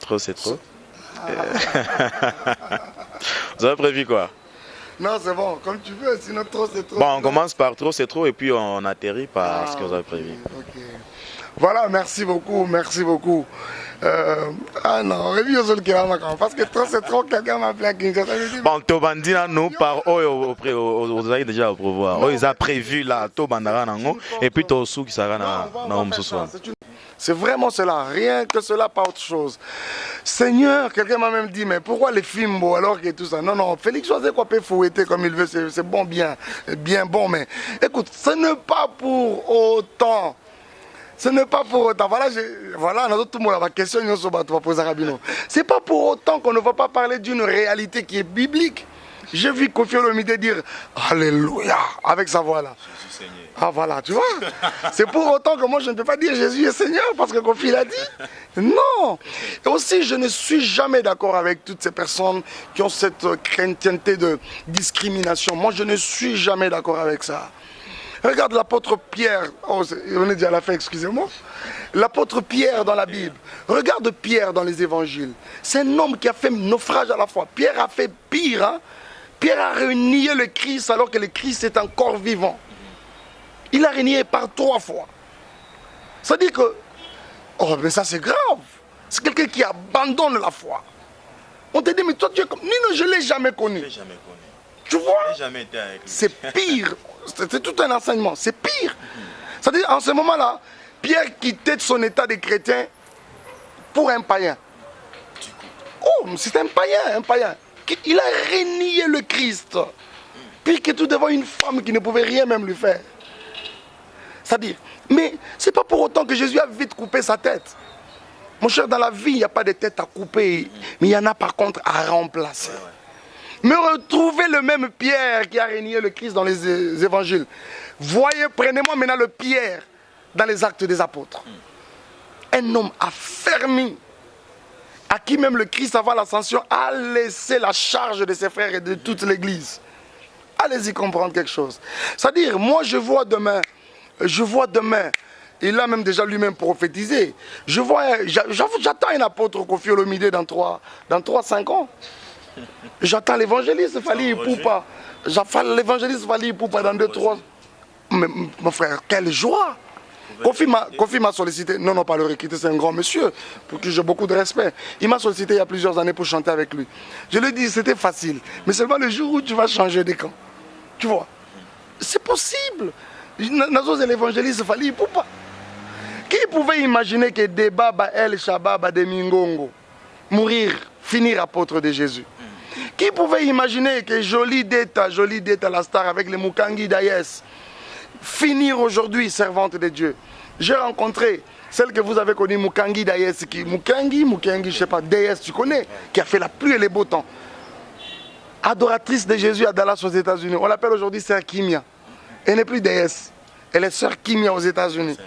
Trop c'est trop. Vous avez prévu quoi? Non, c'est bon, comme tu veux, sinon trop c'est trop. Bon, on commence par trop c'est trop et puis on atterrit par ce que vous avez prévu. Okay. Voilà, merci beaucoup, merci beaucoup. Ah non, parce que trop c'est trop, quelqu'un m'a appelé à Kinshasa. Bon, Tobandina nous par vous avez déjà au prévoir. Ils ont prévu là, Tobandara nango et puis Tosu qui sera dans c'est vraiment cela, rien que cela, pas autre chose. Seigneur, quelqu'un m'a même dit, mais pourquoi les films beaux alors que tout ça? Non, Félix José quoi peut fouetter comme il veut, c'est bon, bien bon, mais écoute, ce n'est pas pour autant. Ce n'est pas pour autant. Voilà, tout le monde a la question, c'est pas pour autant qu'on ne va pas parler d'une réalité qui est biblique. J'ai vu Kofi Olomide dire Alléluia avec sa voix là. Ah voilà, tu vois. C'est pour autant que moi je ne peux pas dire Jésus est Seigneur parce que Kofi l'a dit. Non. Et aussi, je ne suis jamais d'accord avec toutes ces personnes qui ont cette chrétienté de discrimination. Moi, je ne suis jamais d'accord avec ça. Regarde l'apôtre Pierre, on est déjà à la fin, excusez-moi. L'apôtre Pierre dans la Bible. Regarde Pierre dans les évangiles. C'est un homme qui a fait naufrage à la fois. Pierre a fait pire. Hein? Pierre a renié le Christ alors que le Christ est encore vivant. Il a renié par 3 fois. Ça dit que, oh mais ça c'est grave. C'est quelqu'un qui abandonne la foi. On te dit, mais toi tu es comme... Non, je ne l'ai jamais connu. Tu vois, c'est pire. C'est tout un enseignement. C'est pire. C'est-à-dire, en ce moment-là, Pierre quittait son état de chrétien pour un païen. Oh, c'est un païen. Il a renié le Christ. Puis qu'il était devant une femme qui ne pouvait rien même lui faire. C'est-à-dire, mais ce n'est pas pour autant que Jésus a vite coupé sa tête. Mon cher, dans la vie, il n'y a pas de tête à couper, mais il y en a par contre à remplacer. Mais retrouvez le même Pierre qui a renié le Christ dans les évangiles. Voyez, prenez-moi maintenant le Pierre dans les Actes des Apôtres. Un homme affermi, à qui même le Christ avant l'ascension a laissé la charge de ses frères et de toute l'église. Allez-y comprendre quelque chose. C'est-à-dire, moi je vois demain, il a même déjà lui-même prophétisé. J'attends un apôtre Kofi Olomide dans 3-5 ans. J'attends l'évangéliste Fali Poupa. J'attends l'évangéliste Fali Poupa dans 2-3. Mais mon frère, quelle joie! Kofi m'a sollicité, non, pas le recruter, c'est un grand monsieur, pour qui j'ai beaucoup de respect. Il m'a sollicité il y a plusieurs années pour chanter avec lui. Je lui ai dit, c'était facile, mais seulement le jour où tu vas changer de camp. Tu vois, c'est possible. Nazo et l'évangéliste Fali Poupa. Qui pouvait imaginer que Debaba El Shababa de Mingongo mourir, finir apôtre de Jésus? Qui pouvait imaginer que Jolie Deta la star avec les Mukangi d'Ayes, finir aujourd'hui servante de Dieu? J'ai rencontré celle que vous avez connue, Mukangi d'Ayes, Mukangi, je sais pas, Déesse, tu connais, qui a fait la pluie et les beaux temps. Adoratrice de Jésus à Dallas aux États-Unis. On l'appelle aujourd'hui Sœur Kimia. Elle n'est plus déesse. Elle est Sœur Kimia aux États-Unis.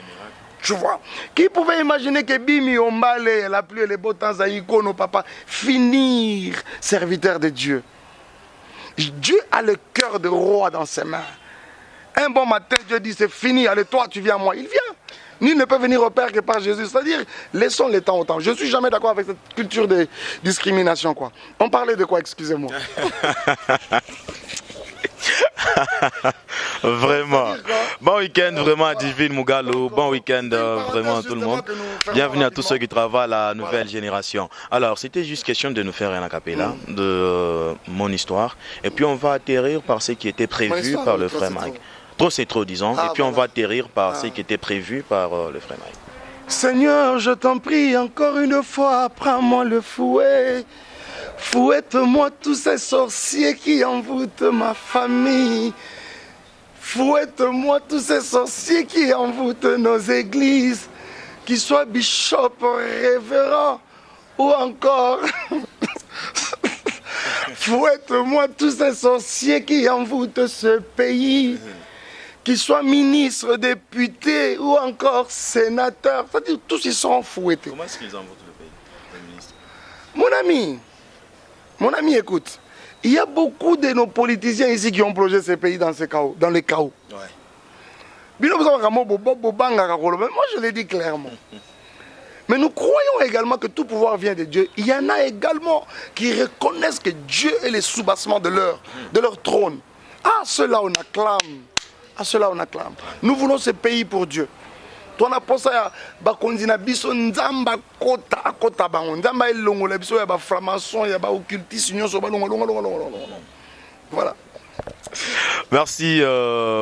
Tu vois? Qui pouvait imaginer que Bimi Ombale, la pluie et les beaux temps, Zaïko, nos papas, finir serviteur de Dieu? Dieu a le cœur de roi dans ses mains. Un bon matin, Dieu dit c'est fini, allez, toi, tu viens à moi. Il vient. Nul ne peut venir au Père que par Jésus. C'est-à-dire, laissons les temps au temps. Je ne suis jamais d'accord avec cette culture de discrimination, quoi. On parlait de quoi, excusez-moi? Vraiment. Bon week-end vraiment à Divine Mugalu. Bon week-end vraiment à tout le monde. Bienvenue à tous ceux qui travaillent à la nouvelle génération. Alors, c'était juste question de nous faire un acapella de mon histoire. Et puis, on va atterrir par ce qui était prévu par le frère Mike. Trop c'est trop, disons. Et puis, on va atterrir par ce qui était prévu par le frère Mike. Seigneur, je t'en prie, encore une fois, prends-moi le fouet. Fouette-moi tous ces sorciers qui envoûtent ma famille. Fouette-moi tous ces sorciers qui envoûtent nos églises. Qu'ils soient bishop, révérend ou encore... Fouette-moi tous ces sorciers qui envoûtent ce pays. Qu'ils soient ministres, députés ou encore sénateurs. C'est-à-dire tous ils seront fouettés. Comment est-ce qu'ils envoûtent le pays, les ministres? Mon ami, écoute, il y a beaucoup de nos politiciens ici qui ont plongé ce pays dans les chaos. Ouais. Moi, je l'ai dit clairement. Mais nous croyons également que tout pouvoir vient de Dieu. Il y en a également qui reconnaissent que Dieu est le soubassement de leur trône. Ah, cela on acclame. À cela on acclame. Nous voulons ce pays pour Dieu. Toi na posa ba konzina biso nzamba kota bango nzamba elongola biso ya ba franc-maçon ya ba occultisme nyonso ba longo. Voilà. Merci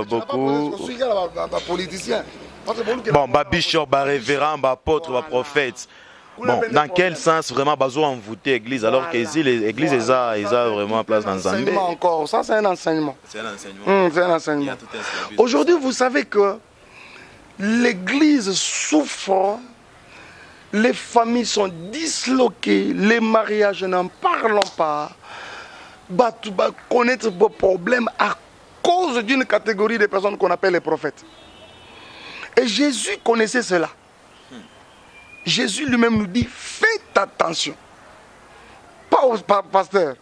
beaucoup. Bon, ba bishop, ba révérend, ba apôtre, ba prophète. Bon, dans quel sens vraiment besoin envoûter l'église alors que l'église est vraiment place dans Zambé? Encore, ça c'est un enseignement. C'est un enseignement. C'est un enseignement. Aujourd'hui, vous savez que l'église souffre, les familles sont disloquées, les mariages n'en parlons pas. Tu vas connaître vos problèmes à cause d'une catégorie de personnes qu'on appelle les prophètes. Et Jésus connaissait cela. Jésus lui-même nous dit, faites attention. Pas aux pasteurs,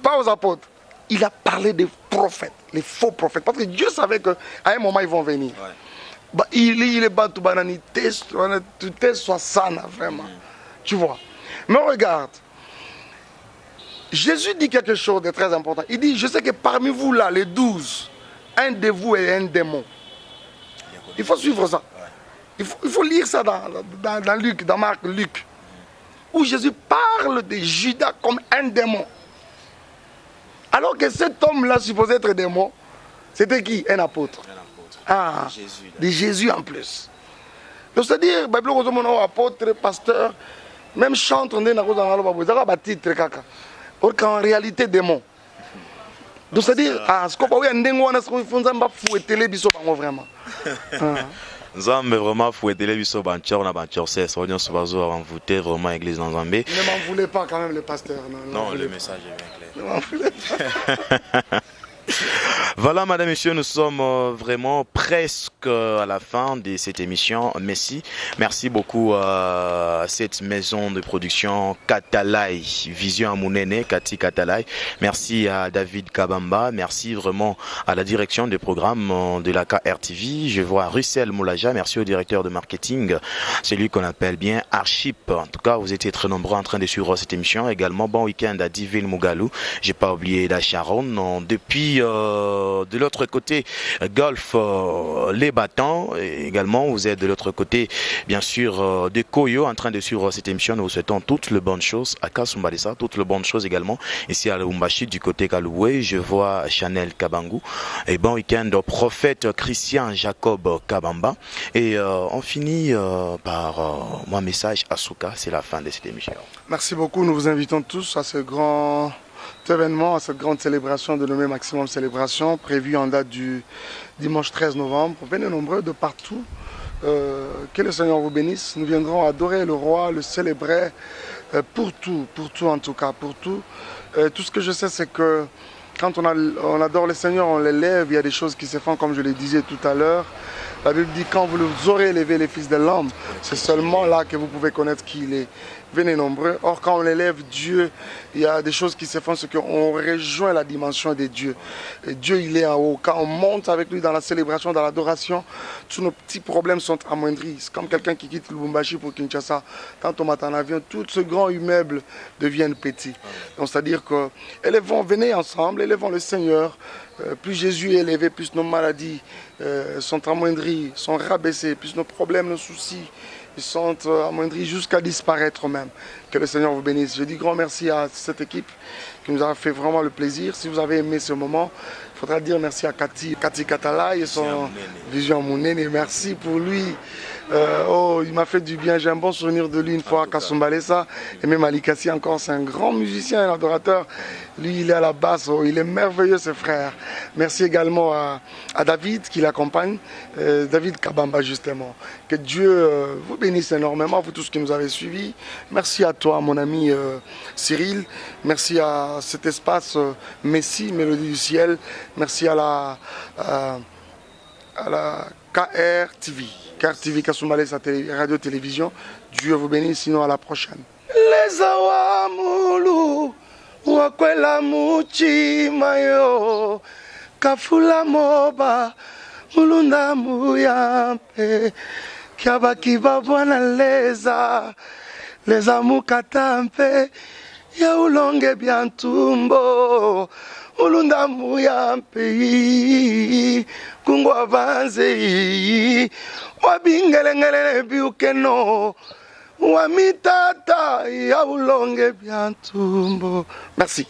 pas aux apôtres. Il a parlé des prophètes, les faux prophètes. Parce que Dieu savait qu'à un moment, ils vont venir. Ouais. Il est battu, tout soit sana, vraiment. Tu vois. Mais regarde, Jésus dit quelque chose de très important. Il dit, je sais que parmi vous là, les 12, un de vous est un démon. Il faut suivre ça. Il faut lire ça dans Luc, dans Marc, Luc, où Jésus parle de Judas comme un démon. Alors que cet homme-là, supposé être démon, c'était qui? Un apôtre. Ah, de Jésus en plus. Donc c'est-à-dire, apôtre, pasteur, même chantre, on a titre kaka. Or qu'en réalité, démon. Donc c'est-à-dire, ce qu'on peut dire, vraiment. Zambé vraiment fouetter les biso banchor na banchor c'est soignon sobazo envoûter vraiment église dans Zambé. Ne m'en voulez pas quand même le pasteur. Non, le message est bien clair. Voilà, madame, messieurs, nous sommes vraiment presque à la fin de cette émission. Merci beaucoup à cette maison de production Katalai, Vision à Mounene, Kati Katalai. Merci à David Kabamba. Merci vraiment à la direction des programmes de la KRTV. Je vois Russell Moulaja. Merci au directeur de marketing, celui qu'on appelle bien Archip. En tout cas, vous étiez très nombreux en train de suivre cette émission. Également, bon week-end à Divine Mugalu. J'ai pas oublié la Sharon. Depuis de l'autre côté Golf Les Battants. Et également, vous êtes de l'autre côté, bien sûr, de Koyo en train de suivre cette émission. Nous vous souhaitons toutes les bonnes choses à Kasumbalesa, toutes les bonnes choses également ici à Lubumbashi du côté Kaloué. Je vois Chanel Kabangu. Et bon week-end au prophète Christian Jacob Kabamba. Et on finit par mon message à Souka. C'est la fin de cette émission. Merci beaucoup. Nous vous invitons tous à ce grand événement, à cette grande célébration de nommé Maximum Célébration, prévue en date du dimanche 13 novembre. Venez nombreux de partout. Que le Seigneur vous bénisse. Nous viendrons adorer le roi, le célébrer pour tout en tout cas, pour tout. Tout ce que je sais, c'est que quand on adore le Seigneur, on l'élève, il y a des choses qui se font, comme je le disais tout à l'heure. La Bible dit, quand vous aurez élevé les fils de l'homme, c'est seulement là que vous pouvez connaître qui il est. Venez nombreux. Or, quand on élève Dieu, il y a des choses qui se font, c'est qu'on rejoint la dimension de Dieu. Et Dieu, il est en haut. Quand on monte avec lui dans la célébration, dans l'adoration, tous nos petits problèmes sont amoindris. C'est comme quelqu'un qui quitte Lubumbashi pour Kinshasa. Quand on matin en avion, tout ce grand immeuble devient petit. Donc, c'est-à-dire que venez ensemble, élevons le Seigneur. Plus Jésus est élevé, plus nos maladies sont amoindries, sont rabaissées, plus nos problèmes, nos soucis sont amoindris jusqu'à disparaître même. Que le Seigneur vous bénisse. Je dis grand merci à cette équipe qui nous a fait vraiment le plaisir. Si vous avez aimé ce moment, il faudra dire merci à Cathy Katala et son Vision Mounene. Merci pour lui. Il m'a fait du bien. J'ai un bon souvenir de lui une fois à Kasumbalesa. Et même Ali Kassi encore, c'est un grand musicien, un adorateur. Lui, il est à la basse. Il est merveilleux, ce frère. Merci également à David qui l'accompagne. David Kabamba, justement. Que Dieu vous bénisse énormément, vous tous qui nous avez suivis. Merci à toi, mon ami Cyril. Merci à cet espace Messie, Mélodie du Ciel. Merci à la KR TV. KR TV Kasumbalesa radio-télévision. Dieu vous bénisse, sinon à la prochaine. Les awamulu wakwela muchima yo kafula moba mulunda muyampe kiabaki babwana leza mukatampe ya ulonge biantumbo mulunda muyampe kungo avanze wabingelengele biukeno wa mitata ya ulonge biantumbo. Merci.